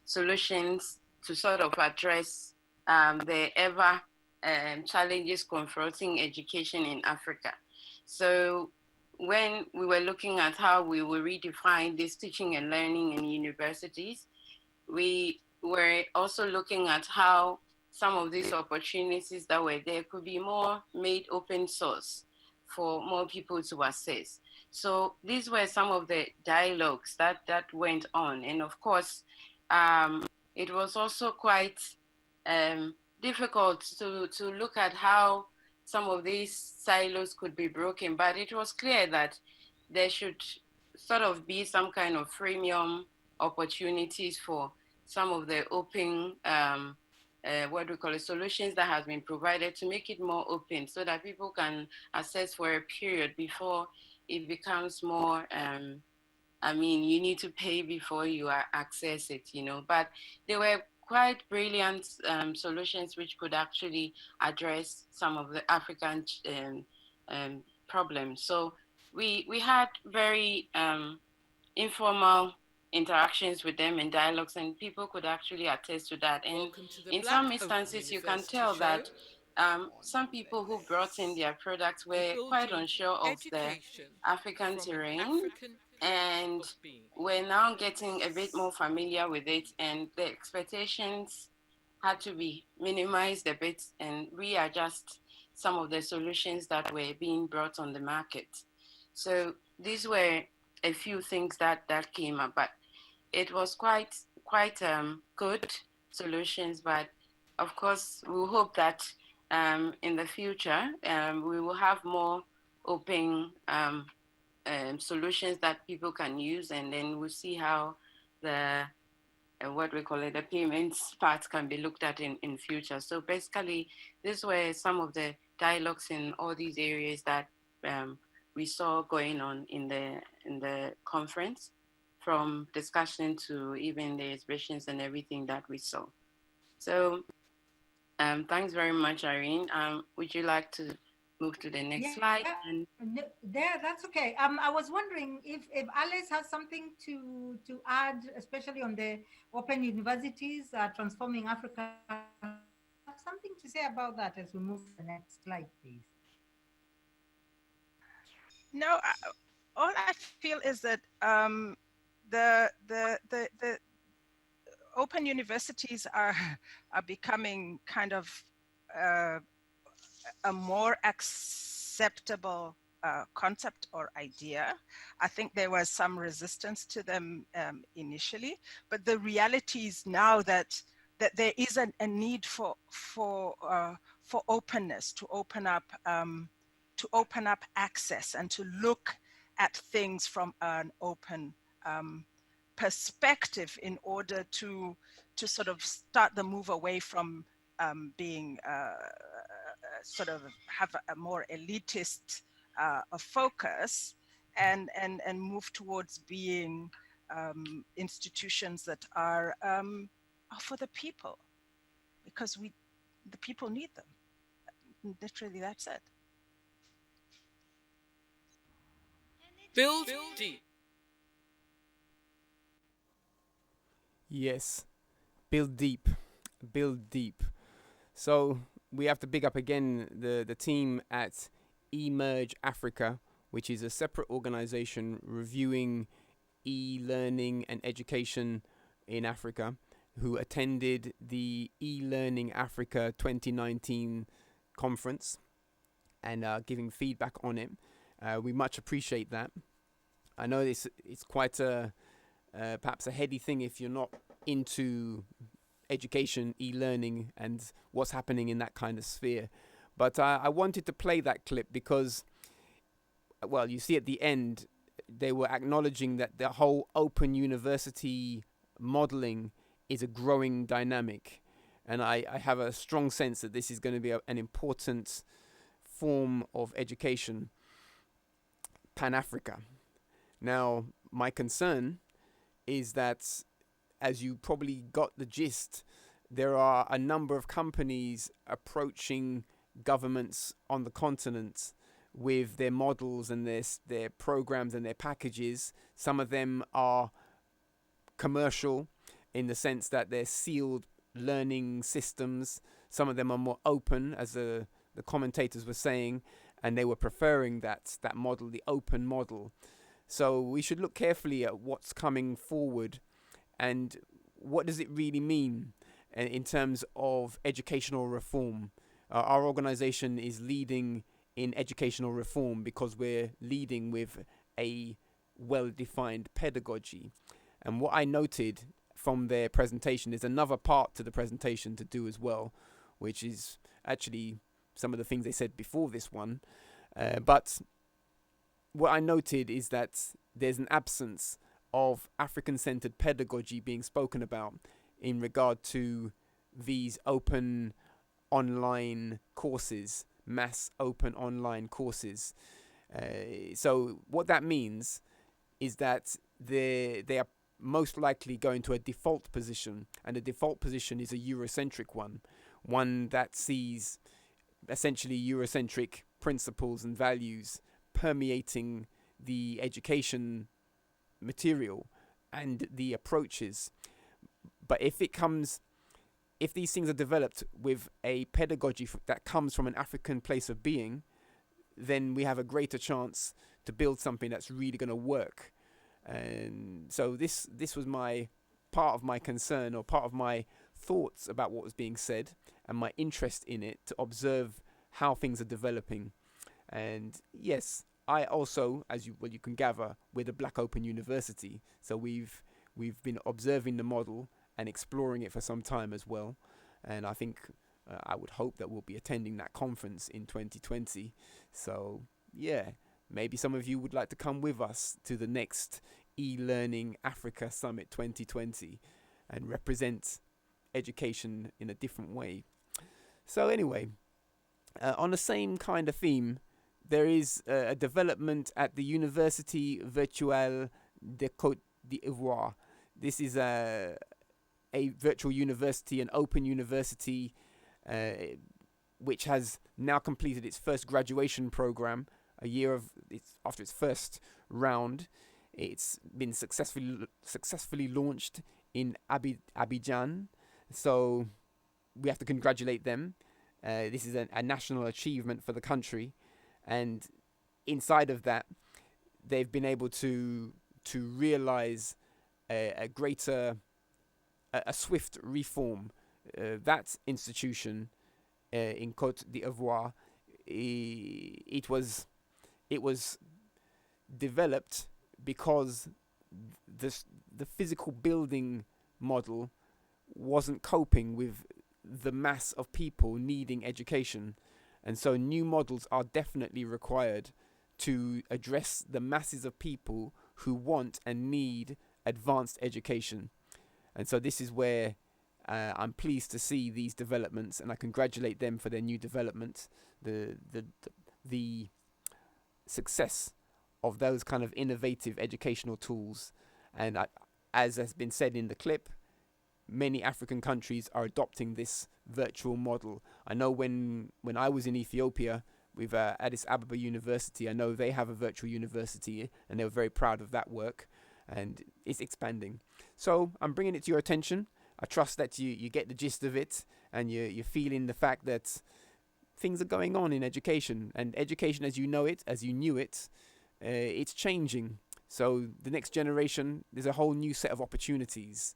solutions to sort of address the ever challenges confronting education in Africa. So when we were looking at how we will redefine this teaching and learning in universities, we were also looking at how some of these opportunities that were there could be more made open source for more people to access. So these were some of the dialogues that went on. And of course, it was also quite difficult to look at how some of these silos could be broken, but it was clear that there should sort of be some kind of freemium opportunities for some of the open, what we call it, solutions that has been provided to make it more open so that people can access for a period before it becomes more, I mean, you need to pay before you access it, you know, but they were quite brilliant solutions which could actually address some of the African problems. So we had very informal interactions with them and dialogues, and people could actually attest to that. And in some instances, you can tell that some people who brought in their products were quite unsure of the African terrain and we're now getting a bit more familiar with it, and the expectations had to be minimized a bit and readjust some of the solutions that were being brought on the market. So these were a few things that came up, but it was quite good solutions. But of course, we hope that in the future we will have more open solutions that people can use, and then we'll see how the what we call it, the payments part can be looked at in future. So basically, these were some of the dialogues in all these areas that we saw going on in the conference, from discussion to even the exhibitions and everything that we saw. So thanks very much, Irene. Would you like to move to the next slide? And that's okay. I was wondering if Alice has something to add, especially on the open universities transforming Africa. Something to say about that as we move to the next slide, please. No, all I feel is that the open universities are becoming kind of a more acceptable concept or idea. I think there was some resistance to them initially, but the reality is now that there is a need for openness, to open up access and to look at things from an open perspective in order to sort of start the move away from being sort of have a more elitist focus and move towards being institutions that are are for the people, because the people need them. Literally, that's it. Build deep. Yes, build deep, build deep. So we have to big up again the team at Emerge Africa, which is a separate organization reviewing e-learning and education in Africa, who attended the e-learning Africa 2019 conference and giving feedback on it. We much appreciate that. I know it's quite perhaps a heady thing if you're not into education, e-learning, and what's happening in that kind of sphere. But I wanted to play that clip because, well, you see at the end, they were acknowledging that the whole open university modeling is a growing dynamic. And I have a strong sense that this is going to be an important form of education, Pan-Africa. Now, my concern is that, as you probably got the gist, there are a number of companies approaching governments on the continent with their models and their programs and their packages. Some of them are commercial in the sense that they're sealed learning systems. Some of them are more open, as the commentators were saying, and they were preferring that model, the open model. So we should look carefully at what's coming forward and what does it really mean in terms of educational reform. Our organization is leading in educational reform because we're leading with a well-defined pedagogy. And what I noted from their presentation, there's another part to the presentation to do as well, which is actually some of the things they said before this one. But what I noted is that there's an absence of African-centered pedagogy being spoken about in regard to these open online courses, mass open online courses. So what that means is that they are most likely going to a default position, and the default position is a Eurocentric one that sees essentially Eurocentric principles and values permeating the education material and the approaches. But if these things are developed with a pedagogy that comes from an African place of being, then we have a greater chance to build something that's really going to work. And so this was part of my concern, or part of my thoughts about what was being said, and my interest in it, to observe how things are developing. And yes, I also, as you can gather, we're the Black Open University, so we've been observing the model and exploring it for some time as well. And I think I would hope that we'll be attending that conference in 2020. So yeah, maybe some of you would like to come with us to the next e-learning Africa Summit 2020 and represent education in a different way. So anyway, on the same kind of theme, there is a development at the Université Virtuelle de Côte d'Ivoire. This is a virtual university, an open university, which has now completed its first graduation program after its first round. It's been successfully launched in Abidjan, so we have to congratulate them. This is a national achievement for the country, and inside of that, they've been able to realize a swift reform. That institution in Côte d'Ivoire, it was developed because the physical building model wasn't coping with the mass of people needing education, and so new models are definitely required to address the masses of people who want and need advanced education. And so this is where I'm pleased to see these developments, and I congratulate them for their new development, the success of those kind of innovative educational tools. And as has been said in the clip, many African countries are adopting this virtual model. I know when I was in Ethiopia with Addis Ababa University, I know they have a virtual university, and they were very proud of that work, and it's expanding. So I'm bringing it to your attention. I trust that you get the gist of it, and you're feeling the fact that things are going on in education, and education as you know it, as you knew it, it's changing. So the next generation, there's a whole new set of opportunities,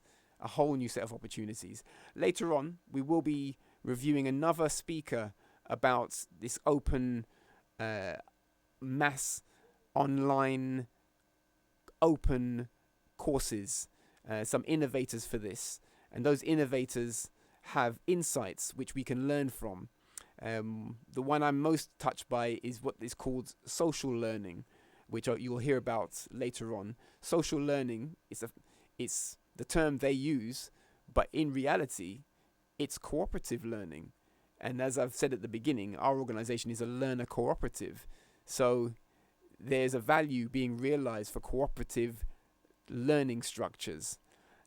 Later on, we will be reviewing another speaker about this open, mass, online, open courses, some innovators for this. And those innovators have insights which we can learn from. The one I'm most touched by is what is called social learning, which you'll hear about later on. Social learning it's the term they use, but in reality, it's cooperative learning. And as I've said at the beginning, our organization is a learner cooperative. So there's a value being realized for cooperative learning structures.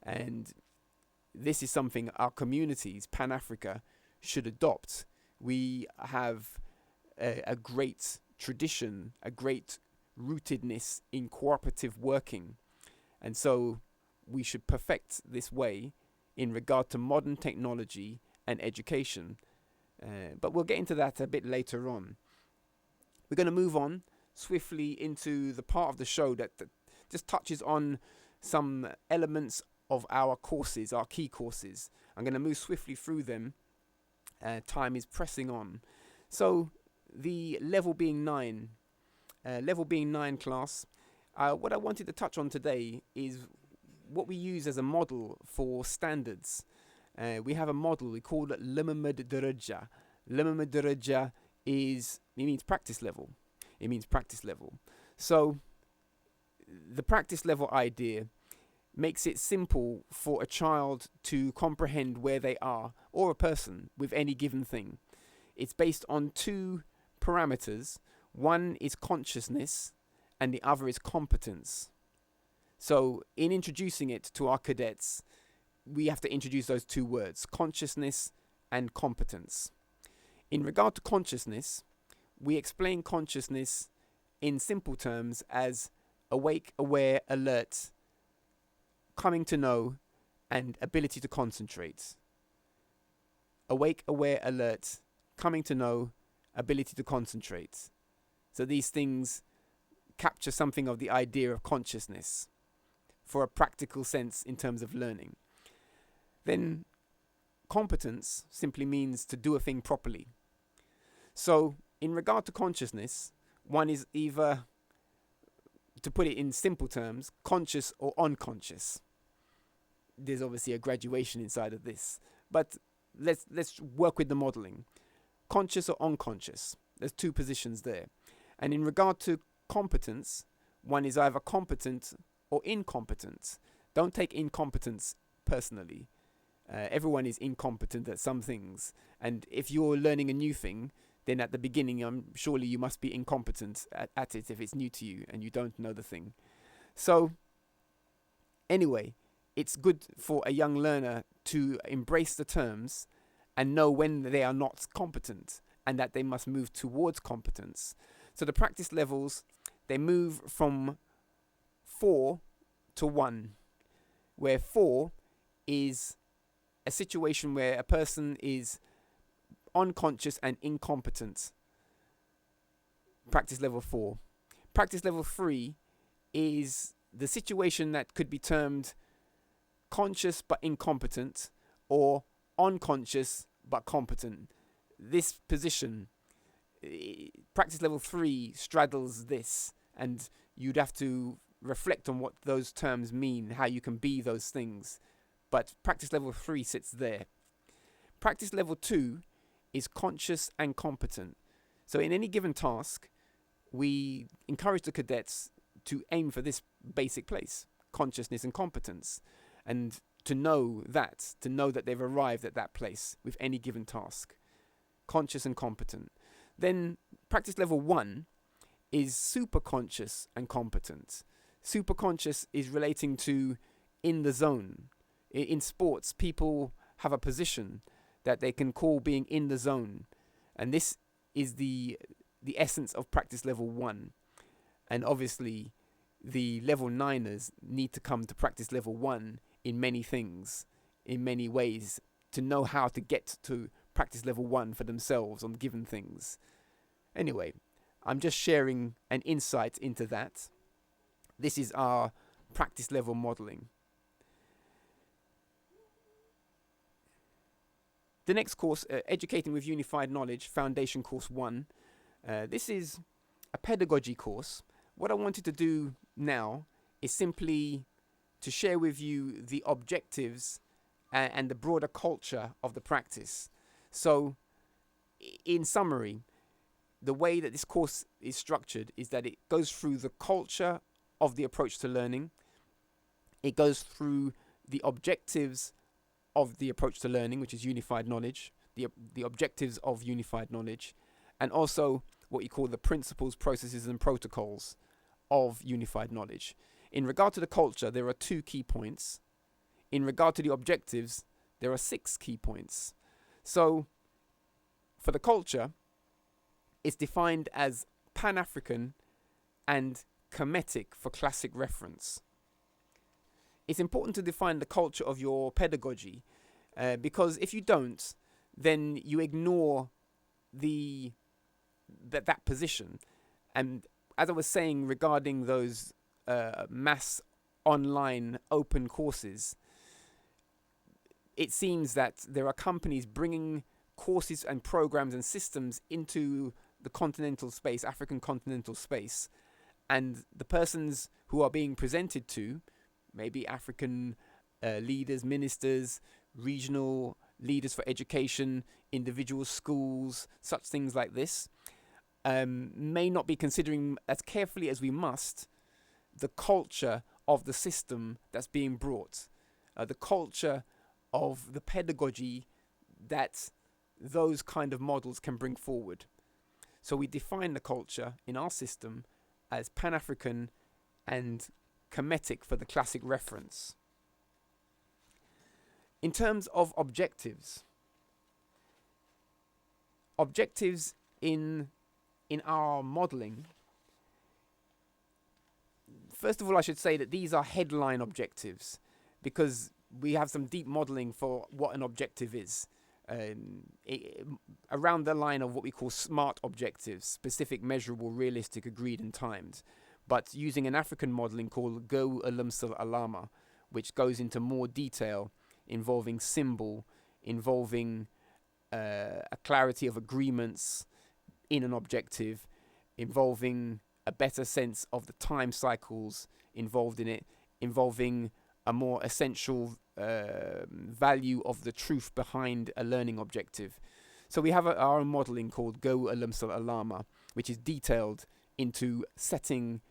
And this is something our communities, Pan-Africa, should adopt. We have a great tradition, a great rootedness in cooperative working. And so we should perfect this way in regard to modern technology and education. But we'll get into that a bit later on. We're going to move on swiftly into the part of the show that just touches on some elements of our courses, our key courses. I'm going to move swiftly through them. Time is pressing on. So the level being 9 class, what I wanted to touch on today is what we use as a model for standards. We have a model, we call it Limamad Daraja. Limamad Daraja means practice level. It means practice level. So the practice level idea makes it simple for a child to comprehend where they are, or a person, with any given thing. It's based on 2 parameters. One is consciousness and the other is competence. So in introducing it to our cadets, we have to introduce those 2 words, consciousness and competence. In regard to consciousness, we explain consciousness in simple terms as awake, aware, alert, coming to know, and ability to concentrate. Awake, aware, alert, coming to know, ability to concentrate. So these things capture something of the idea of consciousness for a practical sense in terms of learning. Then competence simply means to do a thing properly. So in regard to consciousness, one is either, to put it in simple terms, conscious or unconscious. There's obviously a graduation inside of this, but let's work with the modeling. Conscious or unconscious. There's 2 positions there. And in regard to competence, one is either competent or incompetent. Don't take incompetence personally. Everyone is incompetent at some things. And if you're learning a new thing, then at the beginning, surely you must be incompetent at it if it's new to you and you don't know the thing. So anyway, it's good for a young learner to embrace the terms and know when they are not competent and that they must move towards competence. So the practice levels, they move from 4 to 1, where 4 is a situation where a person is unconscious and incompetent. Practice level 4. Practice level 3 is the situation that could be termed conscious but incompetent, or unconscious but competent. This position, practice level 3 straddles this, and you'd have to reflect on what those terms mean, how you can be those things. But practice level 3 sits there. Practice level 2 is conscious and competent. So in any given task, we encourage the cadets to aim for this basic place, consciousness and competence, and to know that they've arrived at that place with any given task, conscious and competent. Then practice level 1 is super conscious and competent. Super conscious is relating to in the zone. In sports, people have a position that they can call being in the zone, and this is the essence of practice level 1. And obviously the level 9ers need to come to practice level 1 in many things, in many ways, to know how to get to practice level 1 for themselves on given things. Anyway, I'm just sharing an insight into that. This is our practice level modeling. The next course, Educating with Unified Knowledge, Foundation Course 1. This is a pedagogy course. What I wanted to do now is simply to share with you the objectives and the broader culture of the practice. So, in summary, the way that this course is structured is that it goes through the culture of the approach to learning. It goes through the objectives of the approach to learning, which is unified knowledge, the objectives of unified knowledge, and also what you call the principles, processes, and protocols of unified knowledge. In regard to the culture, there are 2 key points. In regard to the objectives, there are 6 key points. So, for the culture, it's defined as Pan-African and Kemetic for classic reference. It's important to define the culture of your pedagogy, because if you don't, then you ignore that position. And as I was saying regarding those mass online open courses, it seems that there are companies bringing courses and programs and systems into the continental space, African continental space, and the persons who are being presented to, maybe African leaders, ministers, regional leaders for education, individual schools, such things like this, may not be considering as carefully as we must the culture of the system that's being brought, the culture of the pedagogy that those kind of models can bring forward. So we define the culture in our system as Pan-African and Kemetic for the classic reference. In terms of objectives in our modeling, first of all, I should say that these are headline objectives, because we have some deep modeling for what an objective is. Around the line of what we call SMART objectives, specific, measurable, realistic, agreed, and timed, but using an African modeling called Go Alumsal Alama, which goes into more detail, involving symbol, involving a clarity of agreements in an objective, involving a better sense of the time cycles involved in it, involving a more essential value of the truth behind a learning objective. So we have our own modeling called Go Alumsal Alama, which is detailed into setting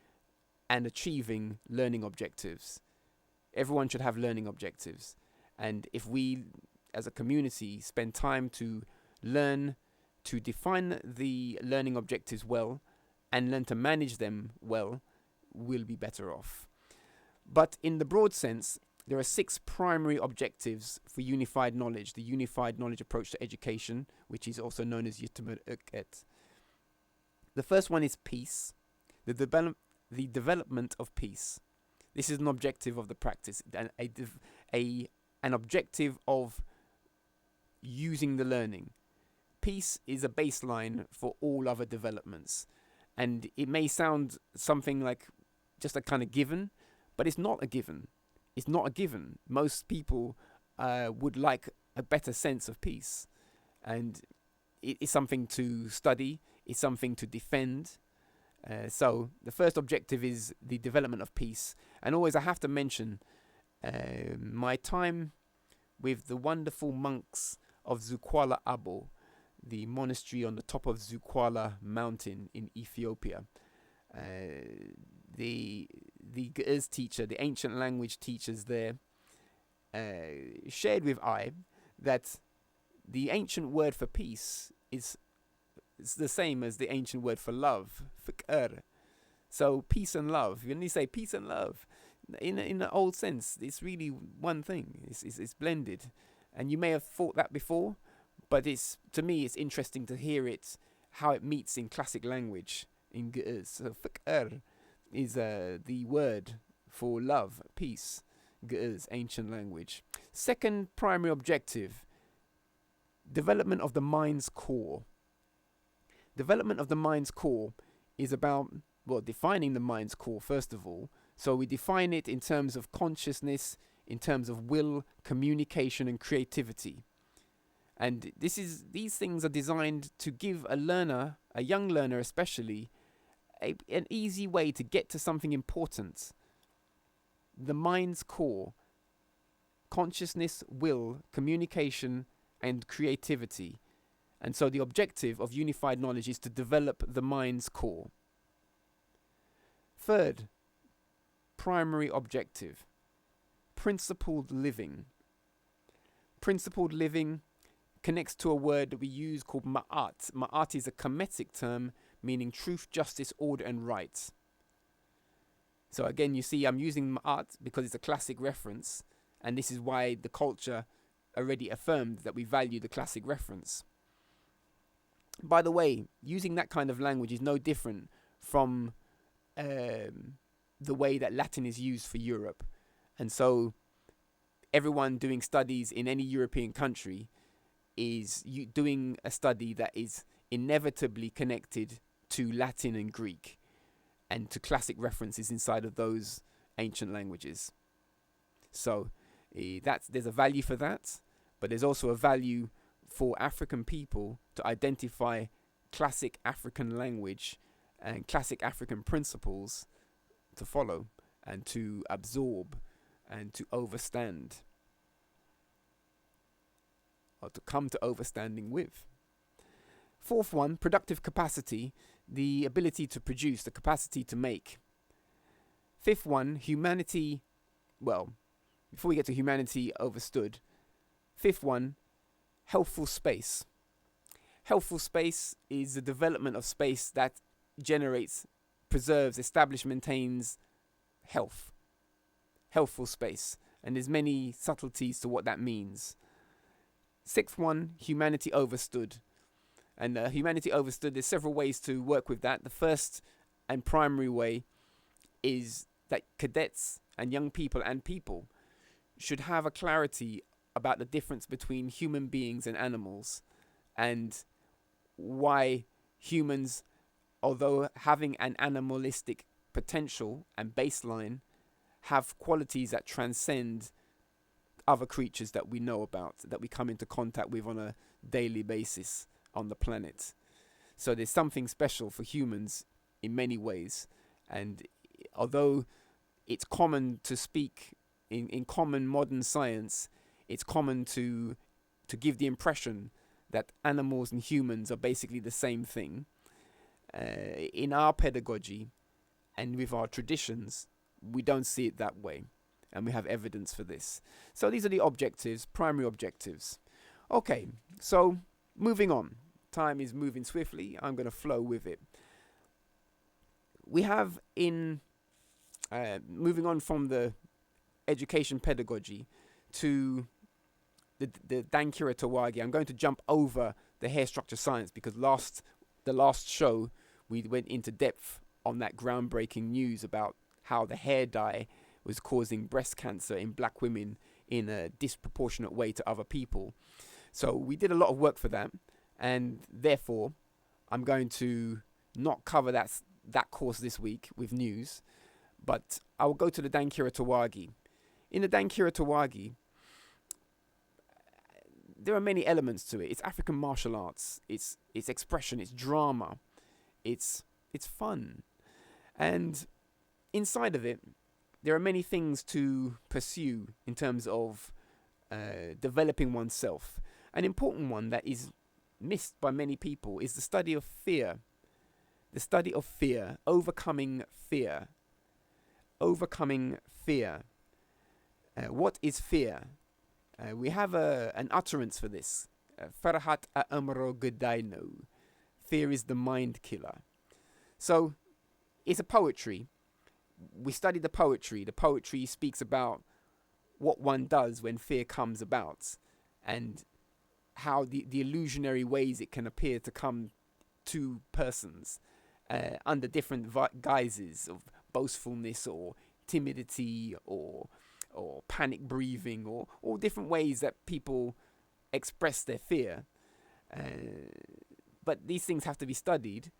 and achieving learning objectives. Everyone should have learning objectives. And if we, as a community, spend time to learn to define the learning objectives well and learn to manage them well, we'll be better off. But in the broad sense, there are 6 primary objectives for unified knowledge, the unified knowledge approach to education, which is also known as Yutmut. The first one is peace, the development of peace. This is an objective of the practice, an objective of using the learning. Peace is a baseline for all other developments. And it may sound something like just a kind of given, but it's not a given. It's not a given. Most people would like a better sense of peace. And it's something to study. It's something to defend. So the first objective is the development of peace. And always I have to mention my time with the wonderful monks of Zukwala Abo, the monastery on the top of Zukwala mountain in Ethiopia. The Ge'ez teacher, the ancient language teachers there, shared with I that the ancient word for peace is the same as the ancient word for love, fikr. So peace and love. When you say peace and love, in the old sense, it's really one thing. It's blended, and you may have thought that before, but to me it's interesting to hear it, how it meets in classic language in Ge'ez. So fikr is the word for love, peace. Ge'ez, ancient language. Second primary objective: development of the mind's core. Development of the mind's core is about, well, defining the mind's core first of all. So we define it in terms of consciousness, in terms of will, communication, and creativity. And these things are designed to give a learner, a young learner especially, an easy way to get to something important. The mind's core: consciousness, will, communication, and creativity. And so the objective of unified knowledge is to develop the mind's core. Third primary objective: principled living. Principled living connects to a word that we use called ma'at. Ma'at is a Kemetic term meaning truth, justice, order, and right. So again, you see, I'm using ma'at because it's a classic reference, and this is why the culture already affirmed that we value the classic reference. By the way, using that kind of language is no different from the way that Latin is used for Europe. And so everyone doing studies in any European country is doing a study that is inevitably connected to Latin and Greek and to classic references inside of those ancient languages. So there's a value for that, but there's also a value for African people to identify classic African language and classic African principles to follow and to absorb and to overstand, or to come to overstanding with. Fourth one, productive capacity, the ability to produce, the capacity to make. Fifth one, humanity, well, before we get to humanity overstood, fifth one, healthful space. Healthful space is the development of space that generates, preserves, establishes, maintains health. Healthful space. And there's many subtleties to what that means. Sixth one, humanity overstood. And humanity overstood, there's several ways to work with that. The first and primary way is that cadets and young people and people should have a clarity about the difference between human beings and animals, and why humans, although having an animalistic potential and baseline, have qualities that transcend other creatures that we know about, that we come into contact with on a daily basis on the planet. So there's something special for humans in many ways. And although it's common to speak in common modern science, it's common to give the impression that animals and humans are basically the same thing. In our pedagogy and with our traditions, we don't see it that way, and we have evidence for this. So these are the objectives, primary objectives. Okay, so moving on. Time is moving swiftly. I'm going to flow with it. We have moving on from the education pedagogy to the Dankira Tawagi. I'm going to jump over the hair structure science because the last show we went into depth on that groundbreaking news about how the hair dye was causing breast cancer in black women in a disproportionate way to other people. So we did a lot of work for that, and therefore I'm going to not cover that course this week with news, but I will go to the Dankira Tawagi. In the Dankira Tawagi, there are many elements to it. It's African martial arts, it's expression, it's drama, it's fun, and inside of it there are many things to pursue in terms of developing oneself. An important one that is missed by many people is the study of fear. The study of fear, overcoming fear. Overcoming fear. What is fear? We have an utterance for this. Farhat Amro Gudaino. Fear is the mind killer. So it's a poetry we study the poetry. The poetry speaks about what one does when fear comes about, and how the illusionary ways it can appear to come to persons under different guises of boastfulness or timidity or panic breathing, or all different ways that people express their fear. But these things have to be studied,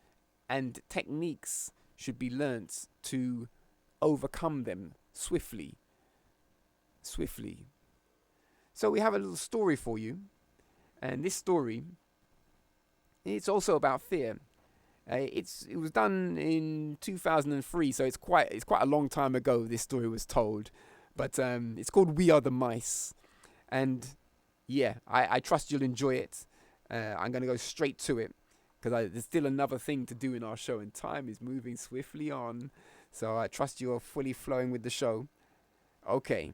and techniques should be learnt to overcome them swiftly. So we have a little story for you, and this story, it's also about fear. It was done in 2003, so it's quite a long time ago this story was told, but it's called We Are the Mice, and yeah, I trust you'll enjoy it. I'm going to go straight to it, because there's still another thing to do in our show, and time is moving swiftly on, so I trust you are fully flowing with the show. Okay.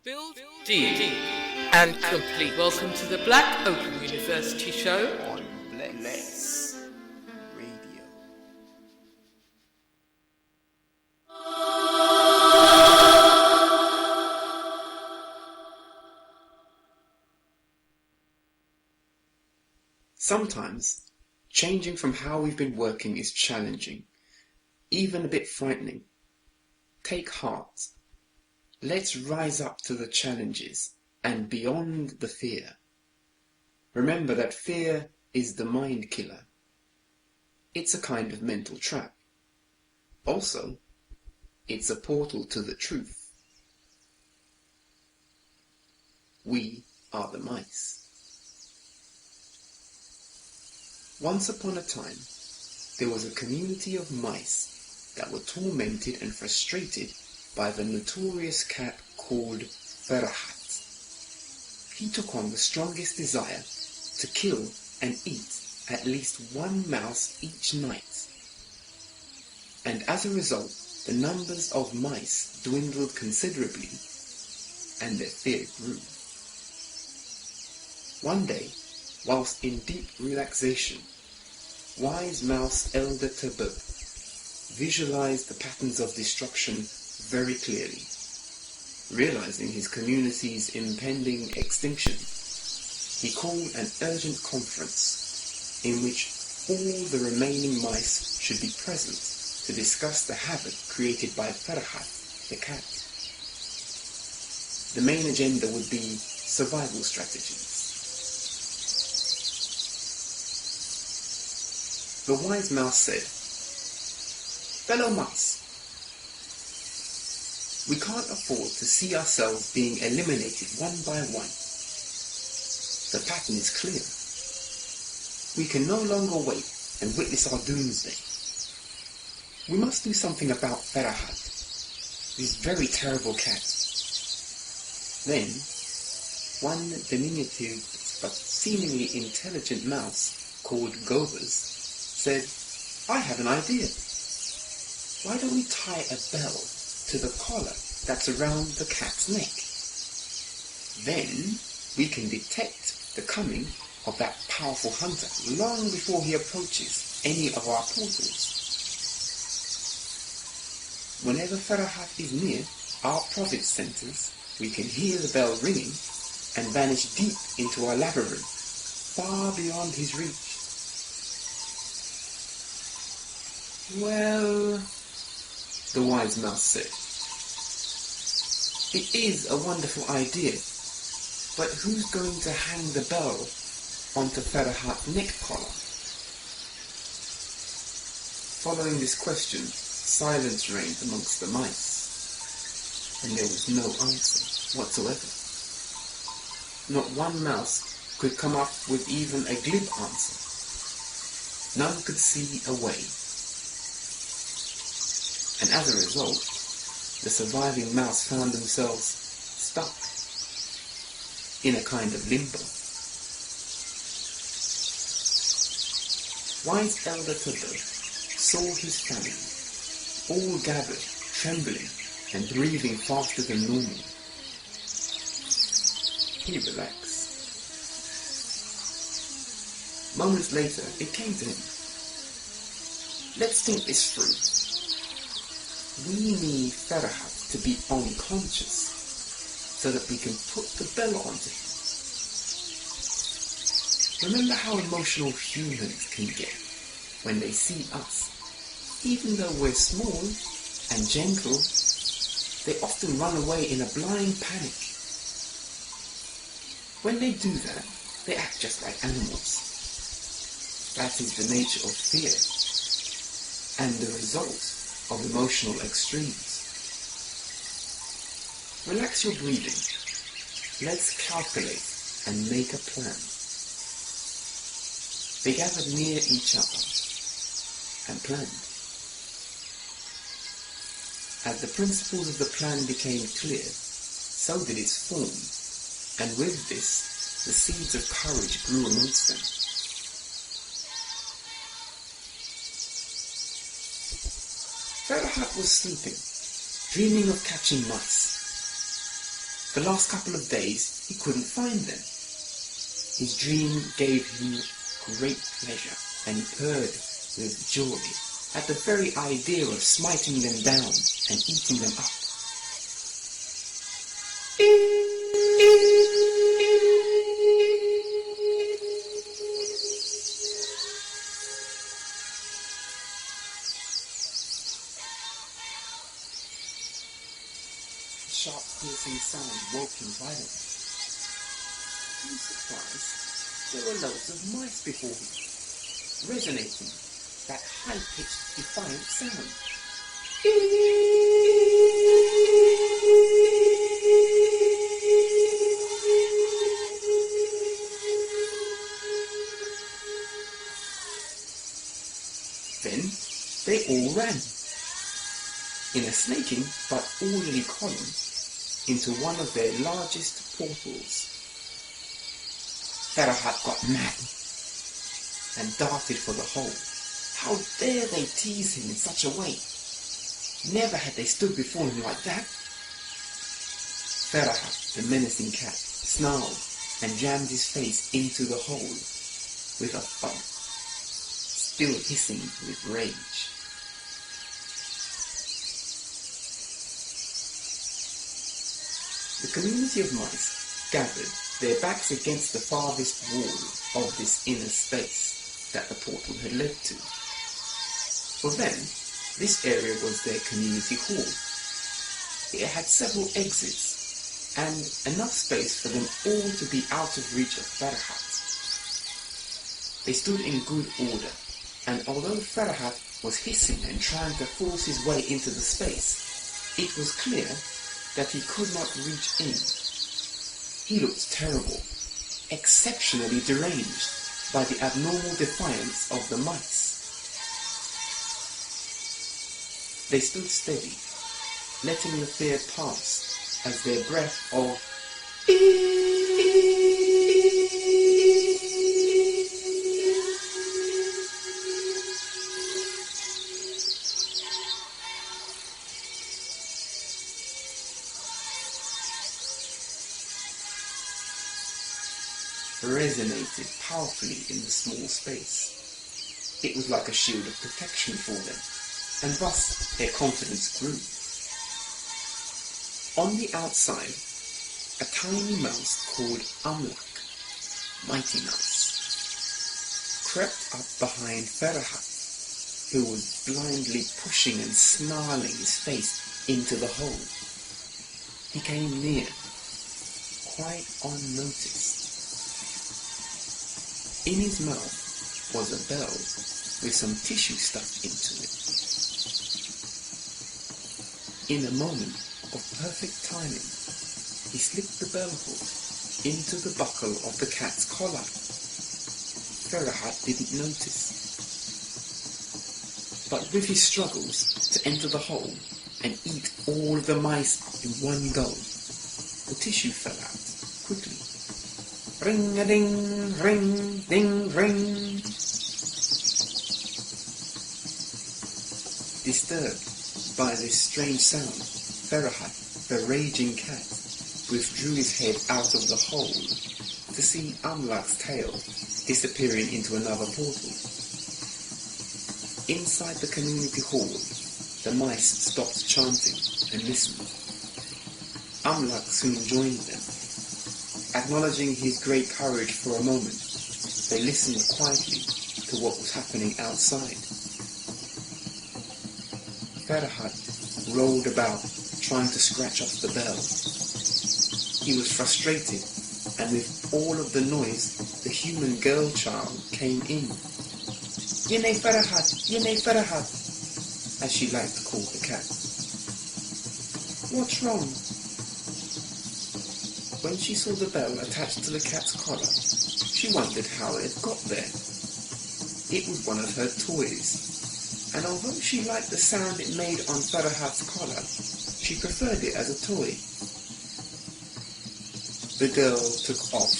Build deep and complete. Welcome to the Black Open University show on Bless Radio. Sometimes, changing from how we've been working is challenging, even a bit frightening. Take heart. Let's rise up to the challenges and beyond the fear. Remember that fear is the mind killer. It's a kind of mental trap. Also, it's a portal to the truth. We are the mice. Once upon a time, there was a community of mice that were tormented and frustrated by the notorious cat called Ferahat. He took on the strongest desire to kill and eat at least one mouse each night. And as a result, the numbers of mice dwindled considerably, and their fear grew. One day, whilst in deep relaxation, wise mouse Elder Tabub visualized the patterns of destruction very clearly. Realizing his community's impending extinction, he called an urgent conference in which all the remaining mice should be present to discuss the havoc created by Ferahat, the cat. The main agenda would be survival strategies. The wise mouse said, "Fellow mice, we can't afford to see ourselves being eliminated one by one. The pattern is clear. We can no longer wait and witness our doomsday. We must do something about Ferahat, this very terrible cat." Then, one diminutive but seemingly intelligent mouse called Gobers said, "I have an idea. Why don't we tie a bell to the collar that's around the cat's neck? Then we can detect the coming of that powerful hunter long before he approaches any of our portals. Whenever Ferahat is near our profit centers, we can hear the bell ringing and vanish deep into our labyrinth, far beyond his reach." "Well," the wise mouse said, "it is a wonderful idea, but who's going to hang the bell onto Ferahat's neck collar?" Following this question, silence reigned amongst the mice, and there was no answer whatsoever. Not one mouse could come up with even a glib answer. None could see a way. And as a result, the surviving mouse found themselves stuck in a kind of limbo. Wise Elder Tabub saw his family, all gathered, trembling and breathing faster than normal. He relaxed. Moments later, it came to him. Let's think this through. We need Farhat to be unconscious so that we can put the bell onto him. Remember how emotional humans can get when they see us. Even though we're small and gentle, they often run away in a blind panic. When they do that, they act just like animals. That is the nature of fear and the result of emotional extremes. Relax your breathing. Let's calculate and make a plan. They gathered near each other and planned. As the principles of the plan became clear, so did its form, and with this, the seeds of courage grew amongst them. Farhat was sleeping, dreaming of catching mice. The last couple of days, he couldn't find them. His dream gave him great pleasure, and he purred with joy at the very idea of smiting them down and eating them up. A sharp, piercing sound woke him violently. To his surprise, there were loads of mice before him, resonating that high-pitched, defiant sound. Then they all ran, in a snaking but orderly column, into one of their largest portals. Farhat got mad and darted for the hole. How dare they tease him in such a way? Never had they stood before him like that. Farhat, the menacing cat, snarled and jammed his face into the hole with a thud, still hissing with rage. The community of mice gathered, their backs against the farthest wall of this inner space that the portal had led to. For them, this area was their community hall. It had several exits and enough space for them all to be out of reach of Farhat. They stood in good order, and although Farhat was hissing and trying to force his way into the space, it was clear that he could not reach in. He looked terrible, exceptionally deranged by the abnormal defiance of the mice. They stood steady, letting the fear pass as their breath of resonated powerfully in the small space. It was like a shield of protection for them, and thus their confidence grew. On the outside, a tiny mouse called Amlak, Mighty Mouse, crept up behind Farhat, who was blindly pushing and snarling his face into the hole. He came near, quite unnoticed. In his mouth was a bell with some tissue stuck into it. In a moment of perfect timing, he slipped the bell hook into the buckle of the cat's collar. Farhat didn't notice. But with his struggles to enter the hole and eat all of the mice in one go, the tissue fell out quickly. Ring-a-ding, ring, ding, ring. Disturbed by this strange sound, Farhat, the raging cat, withdrew his head out of the hole to see Amlak's tail disappearing into another portal. Inside the community hall, the mice stopped chanting and listened. Amlak soon joined them. Acknowledging his great courage for a moment, they listened quietly to what was happening outside. Farhat rolled about, trying to scratch off the bell. He was frustrated, and with all of the noise, the human girl child came in. Yene Farhat, as she liked to call the cat. What's wrong? When she saw the bell attached to the cat's collar, she wondered how it got there. It was one of her toys, and although she liked the sound it made on Farhat's collar, she preferred it as a toy. The girl took off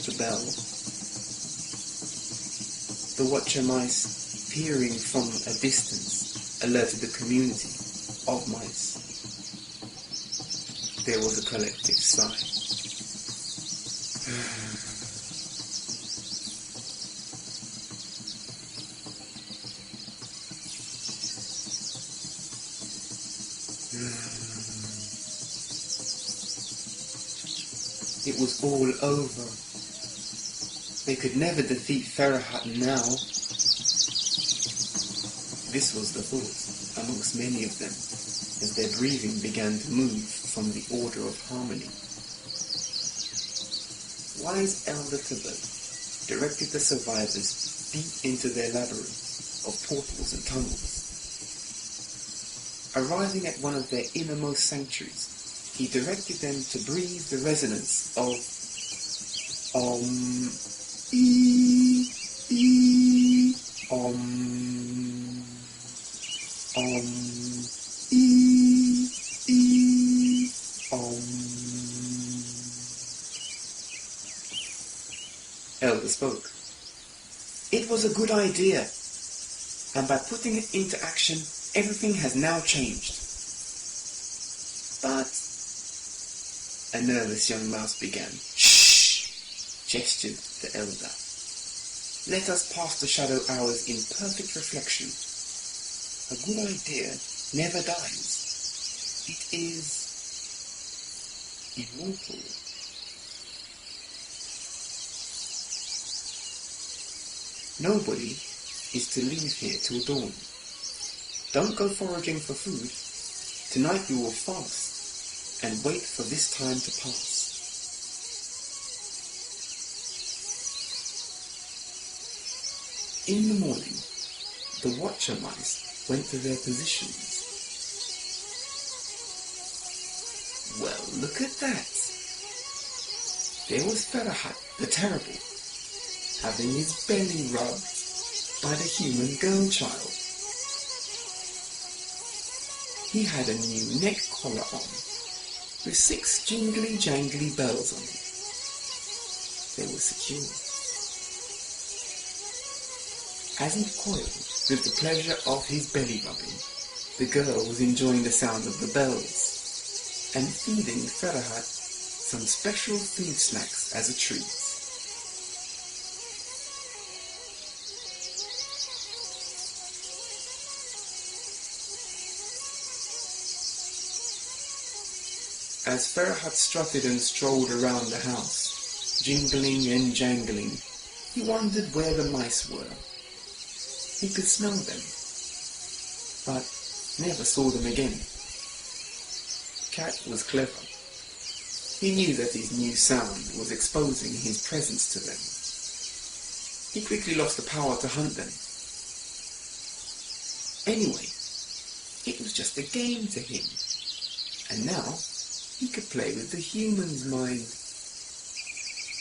the bell. The watcher mice, peering from a distance, alerted the community of mice. There was a collective sigh. It was all over. They could never defeat Farhat now. This was the thought amongst many of them as their breathing began to move from the order of harmony. Wise Elder Tibet directed the survivors deep into their labyrinth of portals and tunnels. Arriving at one of their innermost sanctuaries, he directed them to breathe the resonance of Om, E, Om, Om, E, Om. Elder spoke. It was a good idea, and by putting it into action, everything has now changed. But a nervous young mouse began. Shh! Gestured the elder. Let us pass the shadow hours in perfect reflection. A good idea never dies. It is immortal. Nobody is to leave here till dawn. Don't go foraging for food. Tonight we will fast and wait for this time to pass. In the morning, the watcher mice went to their positions. Well, look at that. There was Farhat the Terrible, having his belly rubbed by the human girl child. He had a new neck collar on, with 6 jingly-jangly bells on it. They were secure. As he coiled with the pleasure of his belly rubbing, the girl was enjoying the sound of the bells, and feeding Farhat some special food snacks as a treat. As Farhat strutted and strolled around the house, jingling and jangling, he wondered where the mice were. He could smell them, but never saw them again. Cat was clever. He knew that his new sound was exposing his presence to them. He quickly lost the power to hunt them. Anyway, it was just a game to him, and now he could play with the human's mind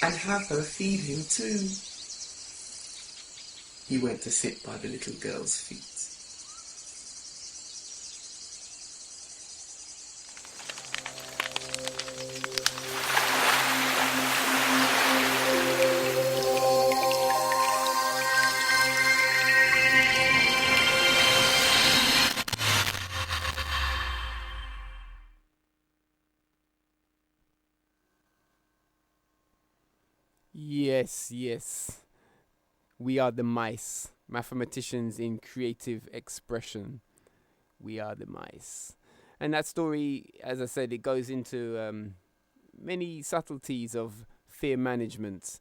and have her feed him too. He went to sit by the little girl's feet. Yes. We are the mice, mathematicians in creative expression. We are the mice. And that story, as I said, it goes into many subtleties of fear management.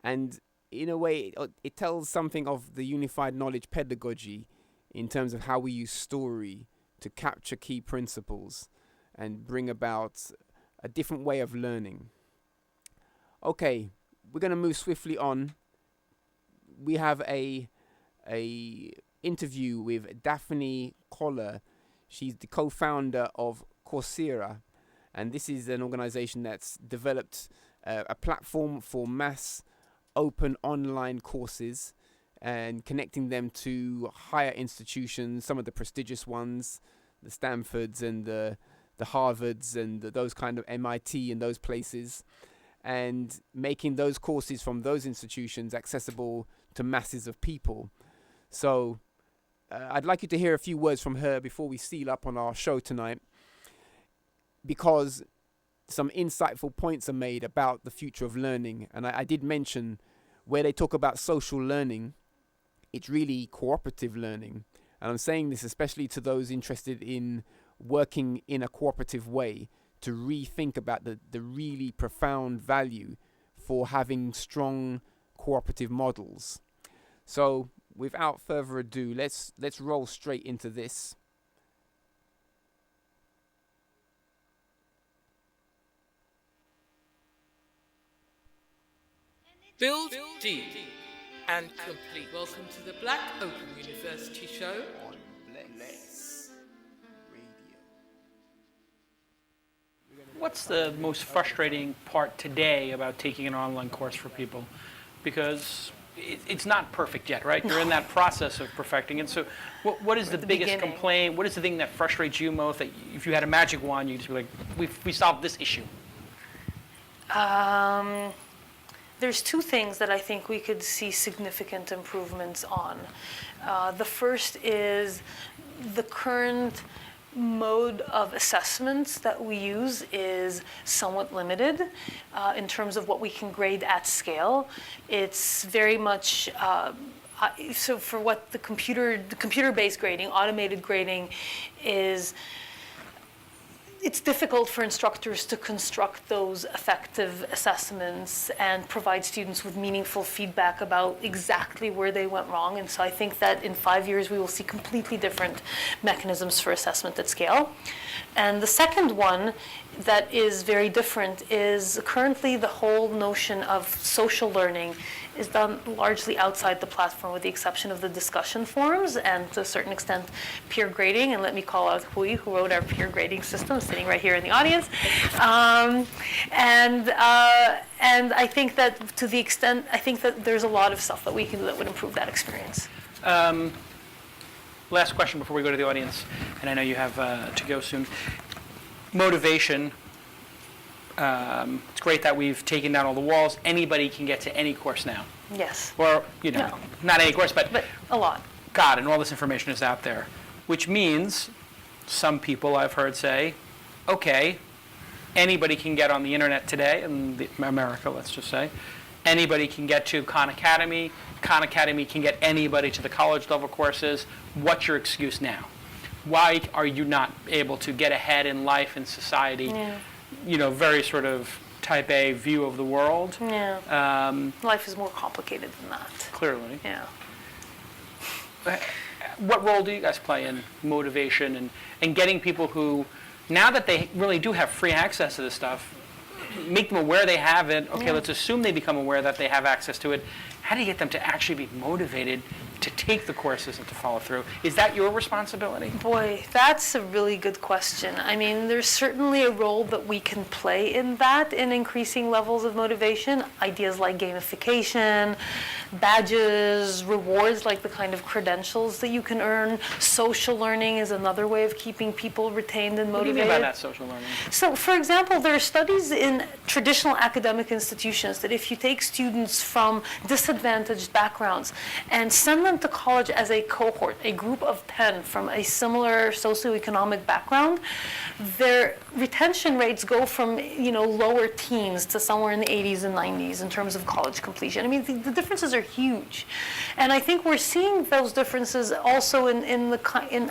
And in a way, it tells something of the unified knowledge pedagogy in terms of how we use story to capture key principles and bring about a different way of learning. Okay, we're going to move swiftly on. We have a interview with Daphne Koller. She's the co-founder of Coursera, and this is an organization that's developed a platform for mass open online courses and connecting them to higher institutions, some of the prestigious ones, the Stanfords and the Harvards and those kind of MIT and those places, and making those courses from those institutions accessible to masses of people. So I'd like you to hear a few words from her before we seal up on our show tonight, because some insightful points are made about the future of learning. And I did mention where they talk about social learning, it's really cooperative learning. And I'm saying this especially to those interested in working in a cooperative way, to rethink about the really profound value for having strong cooperative models. So without further ado, let's roll straight into this. Build deep and complete. Welcome to the Black Open University Show. On Bless Radio. What's the most frustrating part today about taking an online course for people? Because it's not perfect yet, right? You're in that process of perfecting it. So what is the biggest complaint? What is the thing that frustrates you most, that if you had a magic wand, you'd just be like, we solved this issue? There's two things that I think we could see significant improvements on. The first is the current mode of assessments that we use is somewhat limited in terms of what we can grade at scale. It's very much so for what the computer-based grading, automated grading is. It's difficult for instructors to construct those effective assessments and provide students with meaningful feedback about exactly where they went wrong. And so I think that in 5 years, we will see completely different mechanisms for assessment at scale. And the second one that is very different is currently the whole notion of social learning is done largely outside the platform, with the exception of the discussion forums and to a certain extent peer grading. And let me call out Hui, who wrote our peer grading system, sitting right here in the audience. And I think that to the extent, I think that there's a lot of stuff that we can do that would improve that experience. Last question before we go to the audience, and I know you have to go soon. Motivation. It's great that we've taken down all the walls. Anybody can get to any course now. Yes. Or, not any course, but a lot. God, and all this information is out there. Which means some people I've heard say, okay, anybody can get on the internet today, in America, let's just say. Anybody can get to Khan Academy. Khan Academy can get anybody to the college level courses. What's your excuse now? Why are you not able to get ahead in life and society? Yeah. Very sort of type A view of the world. Yeah. Life is more complicated than that. Clearly. Yeah. What role do you guys play in motivation and getting people who, now that they really do have free access to this stuff, make them aware they have it. Okay, let's assume they become aware that they have access to it. How do you get them to actually be motivated to take the courses and to follow through? Is that your responsibility? Boy, that's a really good question. I mean, there's certainly a role that we can play in that, in increasing levels of motivation. Ideas like gamification, badges, rewards like the kind of credentials that you can earn. Social learning is another way of keeping people retained and motivated. What do you mean by that, social learning? So, for example, there are studies in traditional academic institutions that if you take students from disadvantaged backgrounds and send them come to college as a cohort, a group of 10 from a similar socioeconomic background, their retention rates go from, lower teens to somewhere in the 80s and 90s in terms of college completion. I mean, the differences are huge. And I think we're seeing those differences also in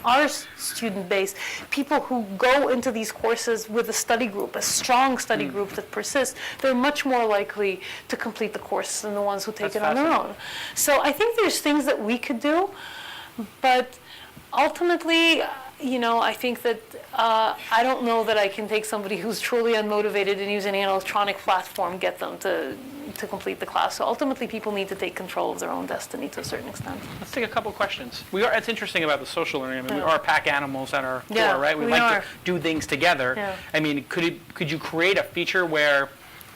our student base. People who go into these courses with a study group, a strong study group that persists, they're much more likely to complete the course than the ones who take it on their own. So I think there's things that we could do, but ultimately, I think that I don't know that I can take somebody who's truly unmotivated and using an electronic platform, get them to complete the class. So ultimately, people need to take control of their own destiny to a certain extent. Let's take a couple questions. It's interesting about the social learning. I mean, we are pack animals at our core, right? We like to do things together. Yeah. I mean, could you create a feature where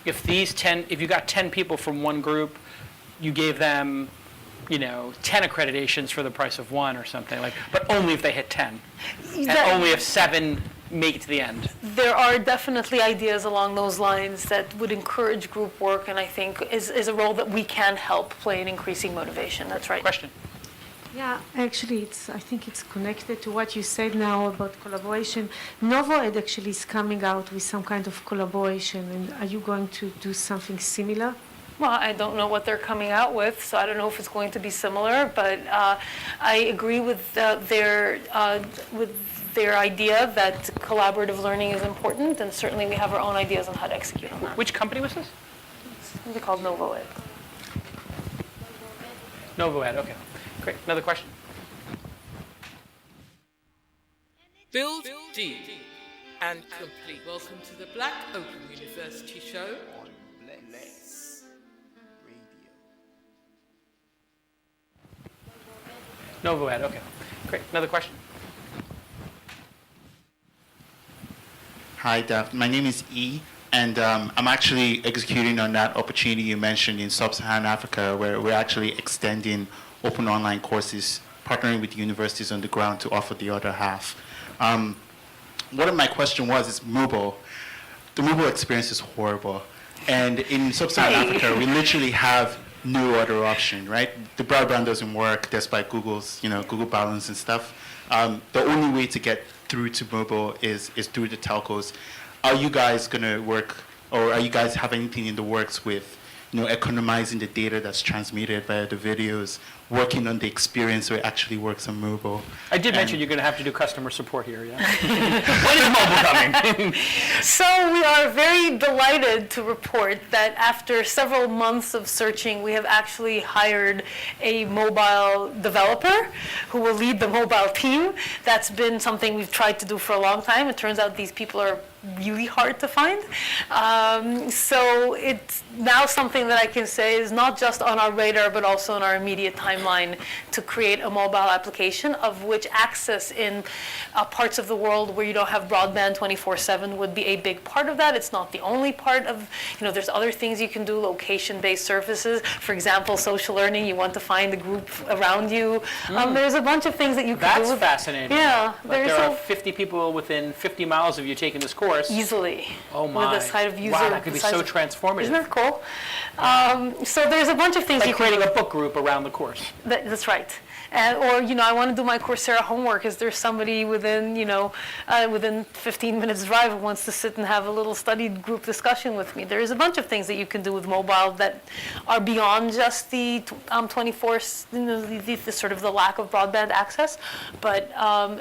if you got 10 people from one group, you gave them 10 accreditations for the price of one or something, but only if they hit 10, and only if 7 make it to the end. There are definitely ideas along those lines that would encourage group work, and I think is a role that we can help play in increasing motivation. That's right. Question. Yeah, actually, I think it's connected to what you said now about collaboration. NovoEd actually is coming out with some kind of collaboration, and are you going to do something similar? Well, I don't know what they're coming out with, so I don't know if it's going to be similar, but I agree with their idea that collaborative learning is important, and certainly we have our own ideas on how to execute on that. Which company was this? It's called NovoEd. NovoEd, okay. Great. Another question? Build deep and complete. Welcome to the Black Open University Show. NovoEd, okay. Great. Another question? Hi, Daph. My name is E, and I'm actually executing on that opportunity you mentioned in Sub-Saharan Africa, where we're actually extending open online courses, partnering with universities on the ground to offer the other half. One of my question is Mubo. The Mubo experience is horrible. And in Sub-Saharan Africa, we literally have no other option, right? The broadband doesn't work despite Google's, Google Balance and stuff. The only way to get through to mobile is through the telcos. Are you guys going to work, or are you guys have anything in the works with, economizing the data that's transmitted via the videos, working on the experience so it actually works on mobile? I did mention you're going to have to do customer support here, yeah? When is mobile coming? So we are very delighted to report that after several months of searching, we have actually hired a mobile developer who will lead the mobile team. That's been something we've tried to do for a long time. It turns out these people are really hard to find. So it's now something that I can say is not just on our radar, but also on our immediate timeline to create a mobile application of which access in parts of the world where you don't have broadband 24/7 would be a big part of that. It's not the only part of, there's other things you can do, location-based services. For example, social learning, you want to find the group around you. There's a bunch of things that you can do. That's fascinating. Yeah. There are 50 people within 50 miles of you taking this course. Easily. Oh my. With the side of user. Wow, that could be so transformative. Isn't that cool? So there's a bunch of things. Like creating a book group around the course. That's right. Or, I want to do my Coursera homework. Is there somebody within 15 minutes drive who wants to sit and have a little study group discussion with me? There is a bunch of things that you can do with mobile that are beyond just the 24, the sort of the lack of broadband access. But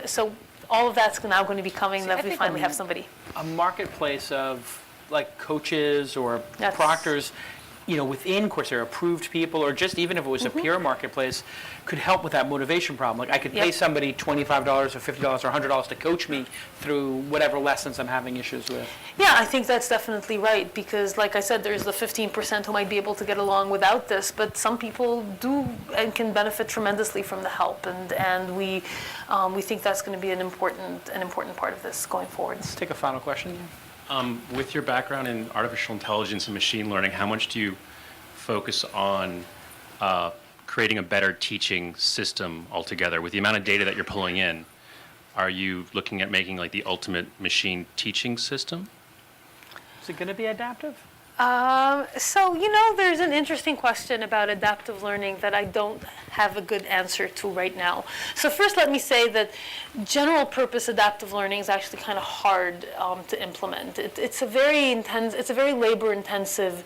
so all of that's now going to be coming that we finally have somebody. A marketplace of like coaches or proctors, within Coursera, approved people, or just even if it was a peer marketplace, could help with that motivation problem. Like I could pay somebody $25 or $50 or $100 to coach me through whatever lessons I'm having issues with. Yeah, I think that's definitely right, because like I said, there's the 15% who might be able to get along without this, but some people do and can benefit tremendously from the help, and we think that's going to be an important part of this going forward. Let's take a final question. With your background in artificial intelligence and machine learning, how much do you focus on creating a better teaching system altogether? With the amount of data that you're pulling in, are you looking at making like the ultimate machine teaching system? Is it going to be adaptive? There's an interesting question about adaptive learning that I don't have a good answer to right now. So first, let me say that general purpose adaptive learning is actually kind of hard to implement. It's a very labor intensive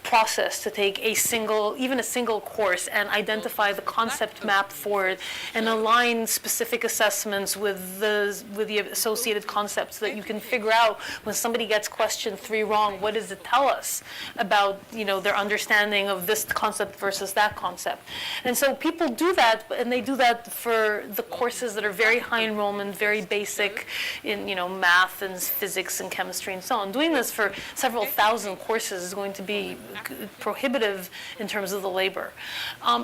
process to take even a single course and identify the concept map for it and align specific assessments with the associated concepts so that you can figure out when somebody gets question 3 wrong, what does it tell us about their understanding of this concept versus that concept. And so people do that, and they do that for the courses that are very high enrollment, very basic in math and physics and chemistry and so on. Doing this for several thousand courses is going to be prohibitive in terms of the labor.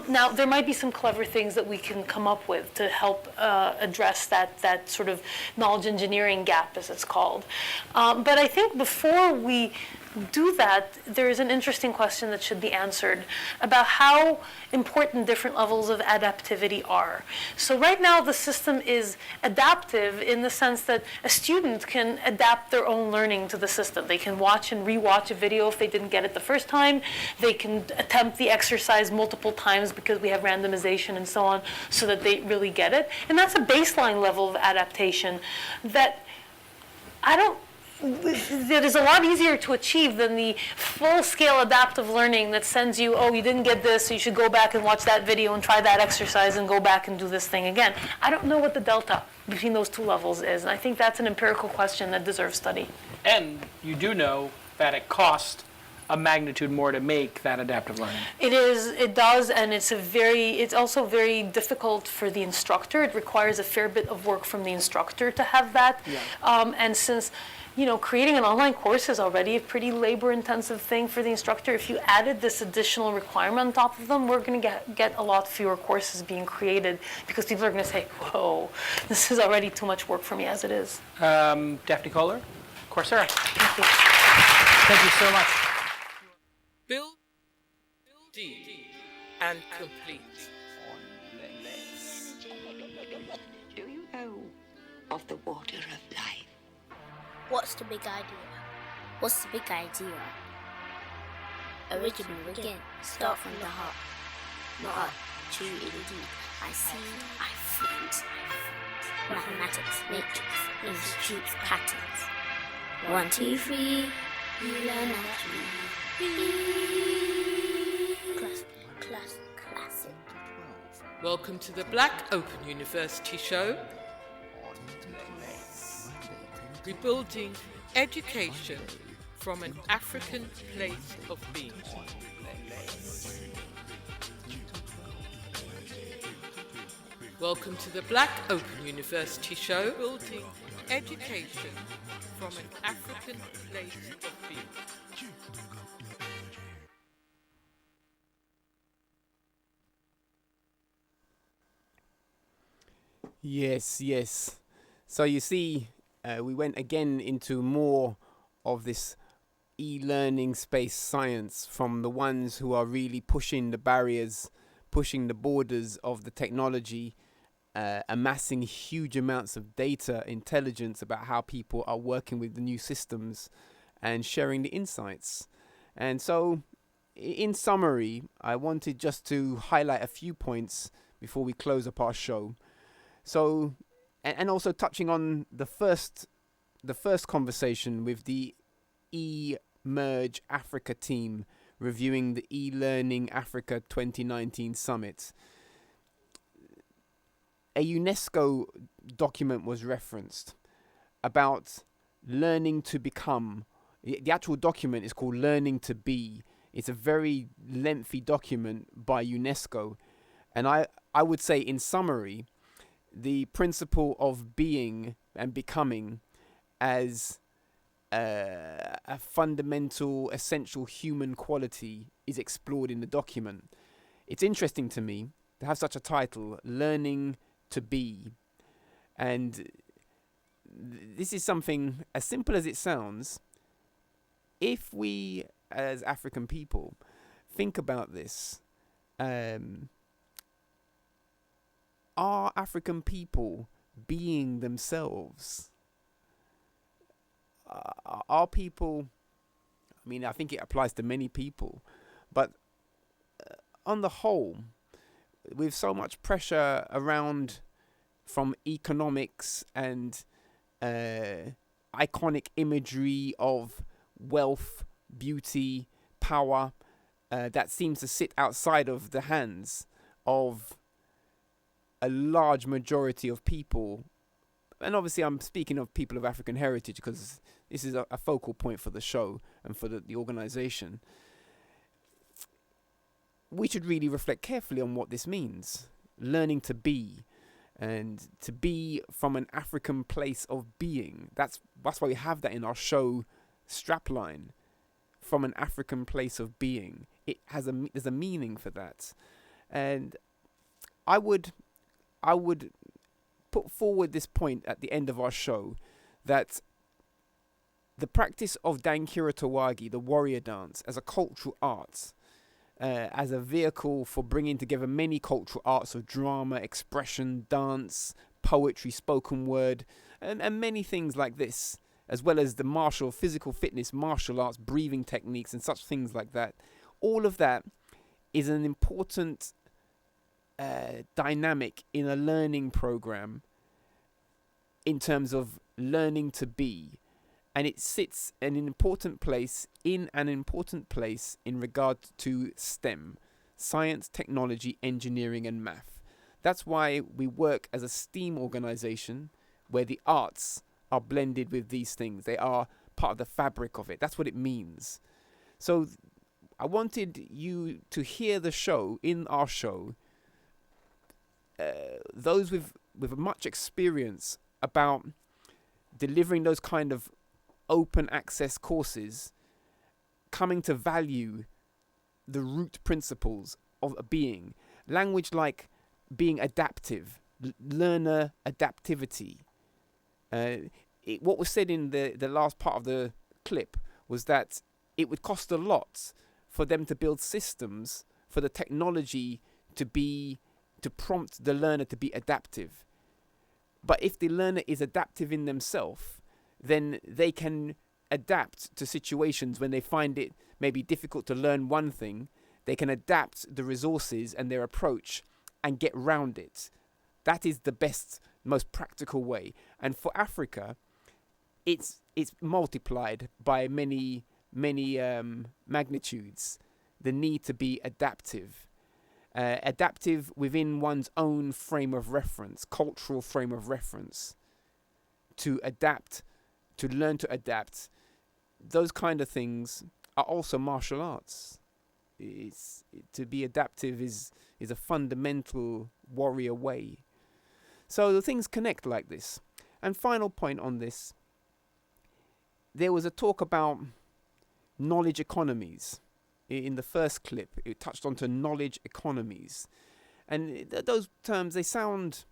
Now, there might be some clever things that we can come up with to help address that sort of knowledge engineering gap, as it's called. But I think before we do that, there is an interesting question that should be answered about how important different levels of adaptivity are. So right now the system is adaptive in the sense that a student can adapt their own learning to the system. They can watch and rewatch a video if they didn't get it the first time. They can attempt the exercise multiple times because we have randomization and so on so that they really get it. And that's a baseline level of adaptation that that is a lot easier to achieve than the full-scale adaptive learning that sends you, you didn't get this, so you should go back and watch that video and try that exercise and go back and do this thing again. I don't know what the delta between those two levels is, and I think that's an empirical question that deserves study. And you do know that it costs a magnitude more to make that adaptive learning. It does, and it's also very difficult for the instructor. It requires a fair bit of work from the instructor to have that. Yeah. And since creating an online course is already a pretty labor-intensive thing for the instructor. If you added this additional requirement on top of them, we're going to get a lot fewer courses being created because people are going to say, whoa, this is already too much work for me as it is. Daphne Kohler, Coursera. Thank you. Thank you so much. Build deep and complete. Do you know of the water of life? What's the big idea? What's the big idea? Original again, start from the heart. Not art, true in deep. I see, I feel. Mathematics, matrix, institutes, patterns. 1, 2, 3, you learn how to read. Classic. Welcome to the Black Open University Show. Rebuilding education from an African place of being. Welcome to the Black Open University Show. Building education from an African place of being. Yes. So you see, we went again into more of this e-learning space science from the ones who are really pushing the barriers, pushing the borders of the technology, amassing huge amounts of data, intelligence about how people are working with the new systems and sharing the insights. And so, in summary, I wanted just to highlight a few points before we close up our show. So, and also touching on the first conversation with the eMERGE Africa team reviewing the eLearning Africa 2019 summit. A UNESCO document was referenced about learning to become. The actual document is called Learning to Be. It's a very lengthy document by UNESCO. And I would say, in summary, the principle of being and becoming as a fundamental, essential human quality is explored in the document. It's interesting to me to have such a title, Learning to Be. And this is something, as simple as it sounds, if we as African people think about this, are African people being themselves? Are people I mean, I think it applies to many people. But on the whole, with so much pressure around from economics and iconic imagery of wealth, beauty, power, that seems to sit outside of the hands of a large majority of people. And obviously I'm speaking of people of African heritage because this is a focal point for the show and for the organization. We should really reflect carefully on what this means. Learning to be, and to be from an African place of being. That's why we have that in our show strapline. From an African place of being. There's a meaning for that. And I would put forward this point at the end of our show, that the practice of Dankira Tawagi, the warrior dance, as a cultural art, as a vehicle for bringing together many cultural arts of drama, expression, dance, poetry, spoken word, and many things like this, as well as the physical fitness, martial arts, breathing techniques, and such things like that. All of that is an important dynamic in a learning program in terms of learning to be. And it sits in an important place in regard to STEM, science, technology, engineering, and math. That's why we work as a STEAM organization where the arts are blended with these things. They are part of the fabric of it. That's what it means. So I wanted you to hear the show, in our show, those with much experience about delivering those kind of open access courses, coming to value the root principles of a being. Language like being adaptive, learner adaptivity. What was said in the last part of the clip was that it would cost a lot for them to build systems for the technology to prompt the learner to be adaptive. But if the learner is adaptive in themselves, then they can adapt to situations when they find it maybe difficult to learn one thing. They can adapt the resources and their approach and get round it. That is the best, most practical way. And for Africa, it's multiplied by many magnitudes. The need to be adaptive. Adaptive within one's own frame of reference, cultural frame of reference. To adapt, to learn to adapt, those kind of things are also martial arts. To be adaptive is a fundamental warrior way. So the things connect like this. And final point on this, there was a talk about knowledge economies. In the first clip, it touched onto knowledge economies. And those terms, they sound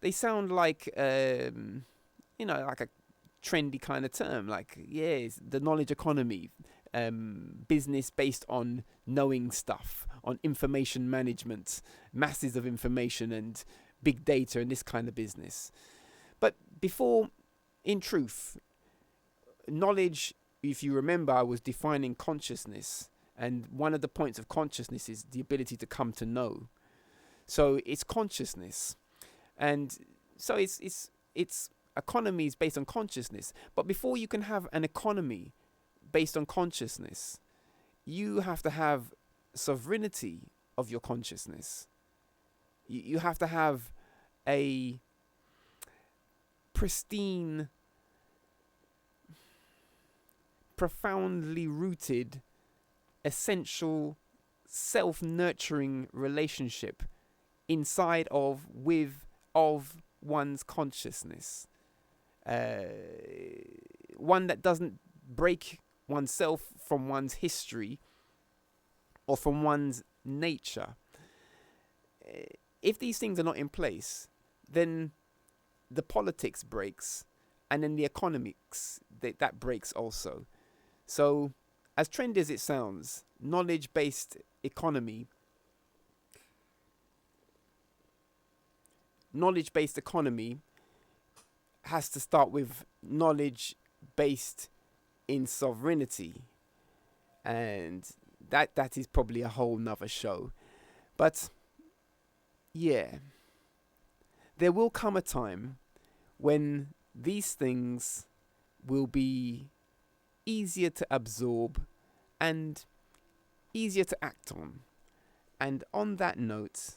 like, like a trendy kind of term, like, yes, the knowledge economy, business based on knowing stuff, on information management, masses of information and big data and this kind of business. But before, in truth, knowledge, if you remember, I was defining consciousness, and one of the points of consciousness is the ability to come to know. So it's consciousness, and so it's economy is based on consciousness. But before you can have an economy based on consciousness, you have to have sovereignty of your consciousness. You have to have a pristine, profoundly rooted, essential, self-nurturing relationship inside of one's consciousness. One that doesn't break oneself from one's history or from one's nature. If these things are not in place, then the politics breaks, and then the economics that breaks also. So, as trendy as it sounds, knowledge-based economy has to start with knowledge based in sovereignty. and that is probably a whole nother show. But yeah, there will come a time when these things will be easier to absorb and easier to act on. And on that note,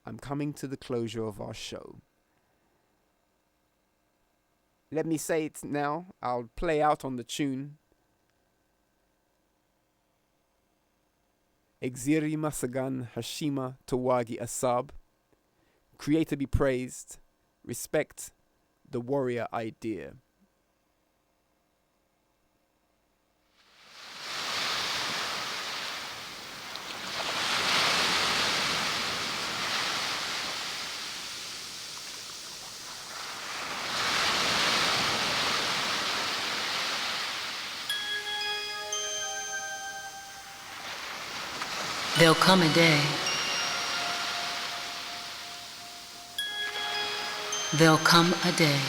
I'm coming to the closure of our show. Let me say it now. I'll play out on the tune. Exiri Masagan Hashima Tawagi Asab. Creator be praised. Respect the warrior idea. There'll come a day. There'll come a day.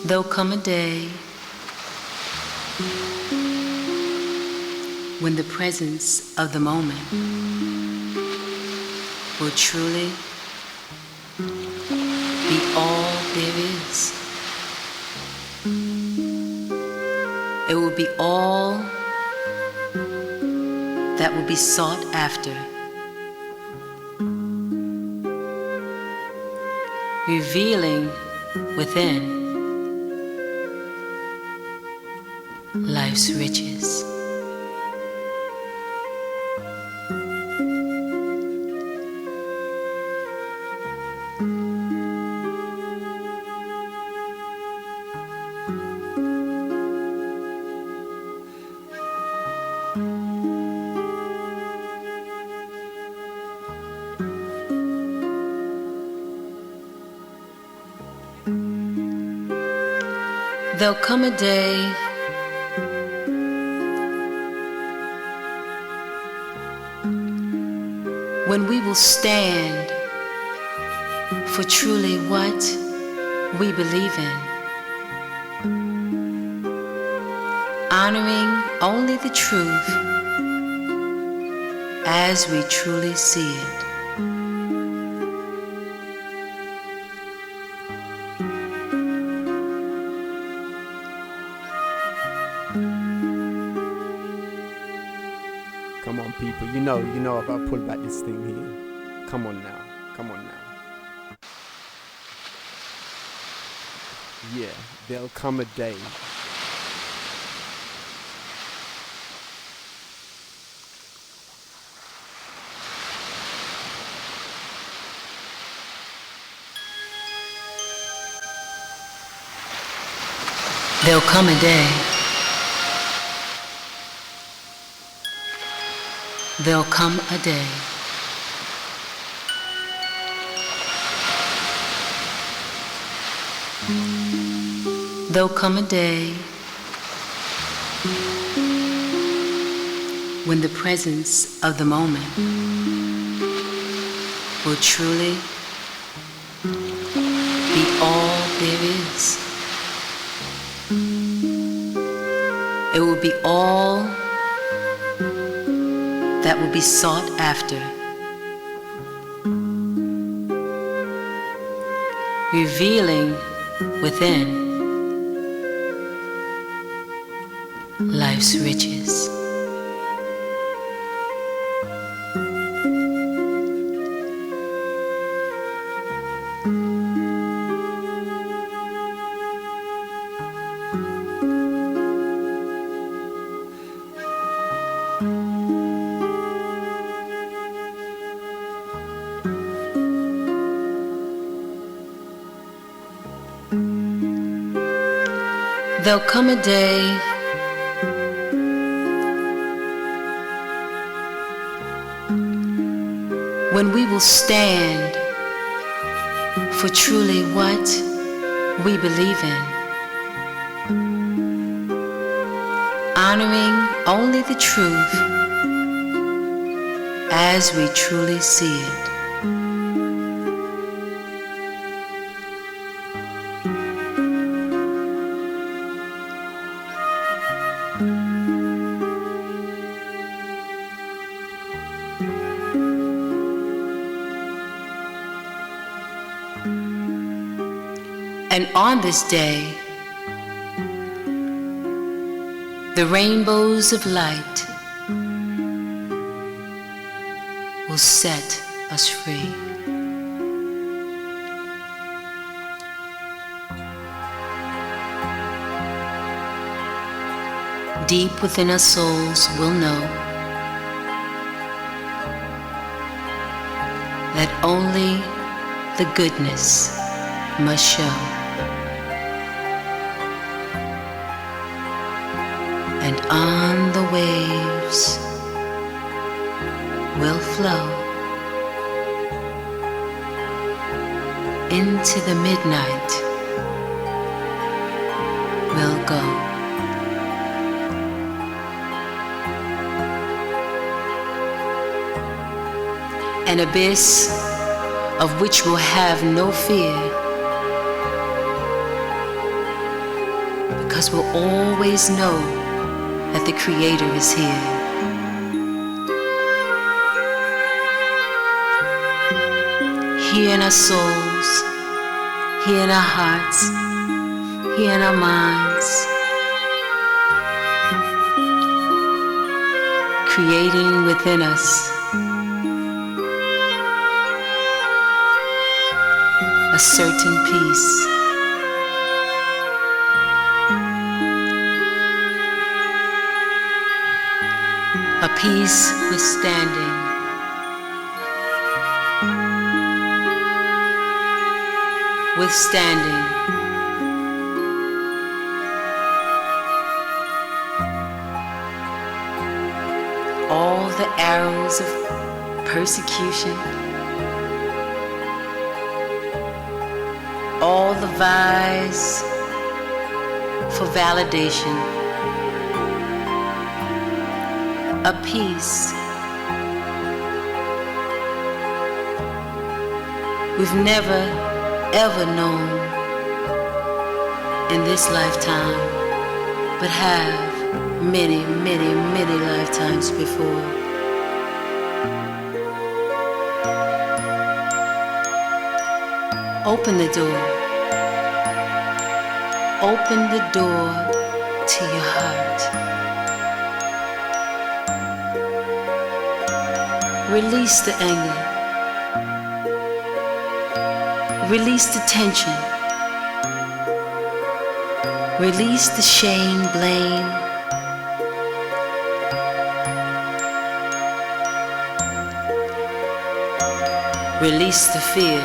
There'll come a day when the presence of the moment will truly be all there is. It will be all that will be sought after, revealing within life's riches. There'll come a day when we will stand for truly what we believe in, honoring only the truth as we truly see it. Come on, people. You know I gotta pull back this thing here. Come on now. Come on now. Yeah, there'll come a day. There'll come a day. There'll come a day. There'll come a day when the presence of the moment will truly be all there is. It will be all that will be sought after, revealing within life's riches. There'll come a day when we will stand for truly what we believe in, honoring only the truth as we truly see it. And on this day, the rainbows of light will set us free. Deep within our souls we'll know that only the goodness must show. And on the waves will flow into the midnight we'll go. An abyss of which we'll have no fear, because we'll always know that the Creator is here. Here in our souls, here in our hearts, here in our minds, creating within us a certain peace. A peace withstanding all the arrows of persecution, all the vies for validation. A peace we've never ever known in this lifetime, but have many, many, many lifetimes before. Open the door. Open the door to your heart. Release the anger. Release the tension. Release the shame, blame. Release the fear.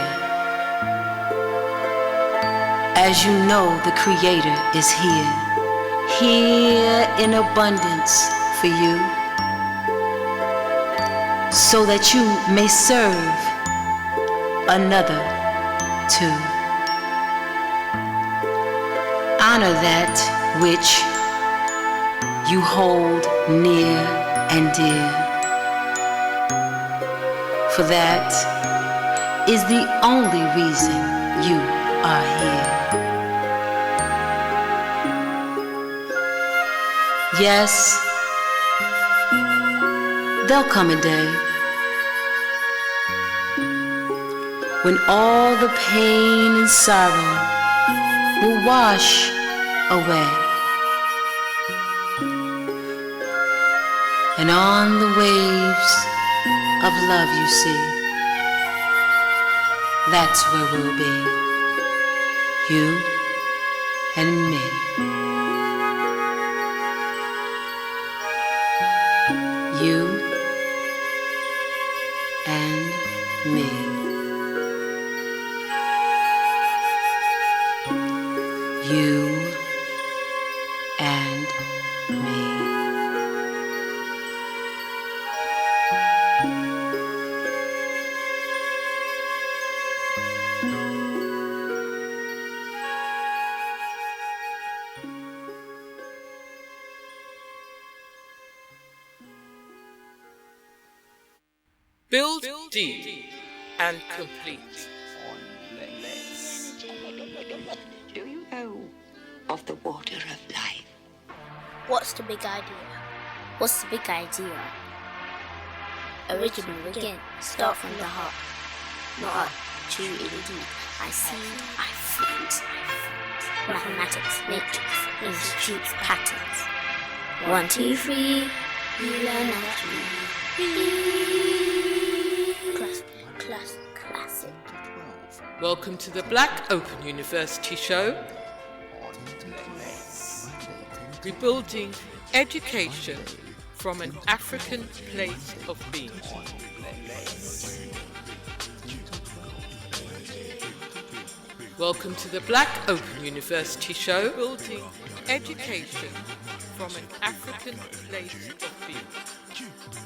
As you know, the Creator is here, here in abundance for you, so that you may serve another too. Honor that which you hold near and dear, for that is the only reason you are here. Yes, there'll come a day when all the pain and sorrow will wash away, and on the waves of love you see, that's where we'll be, you and me. You and me. You and me. Build deep and complete. Do you know of the water of life? What's the big idea? What's the big idea? Original again. Start from the heart. Not chew ADD. I see, I fit. Mathematics, matrix, institutes, patterns. 1, 2, 3, you learn classic. Welcome to the Black Open University Show. Rebuilding education from an African place of being. Welcome to the Black Open University Show. Building education from an African place of being.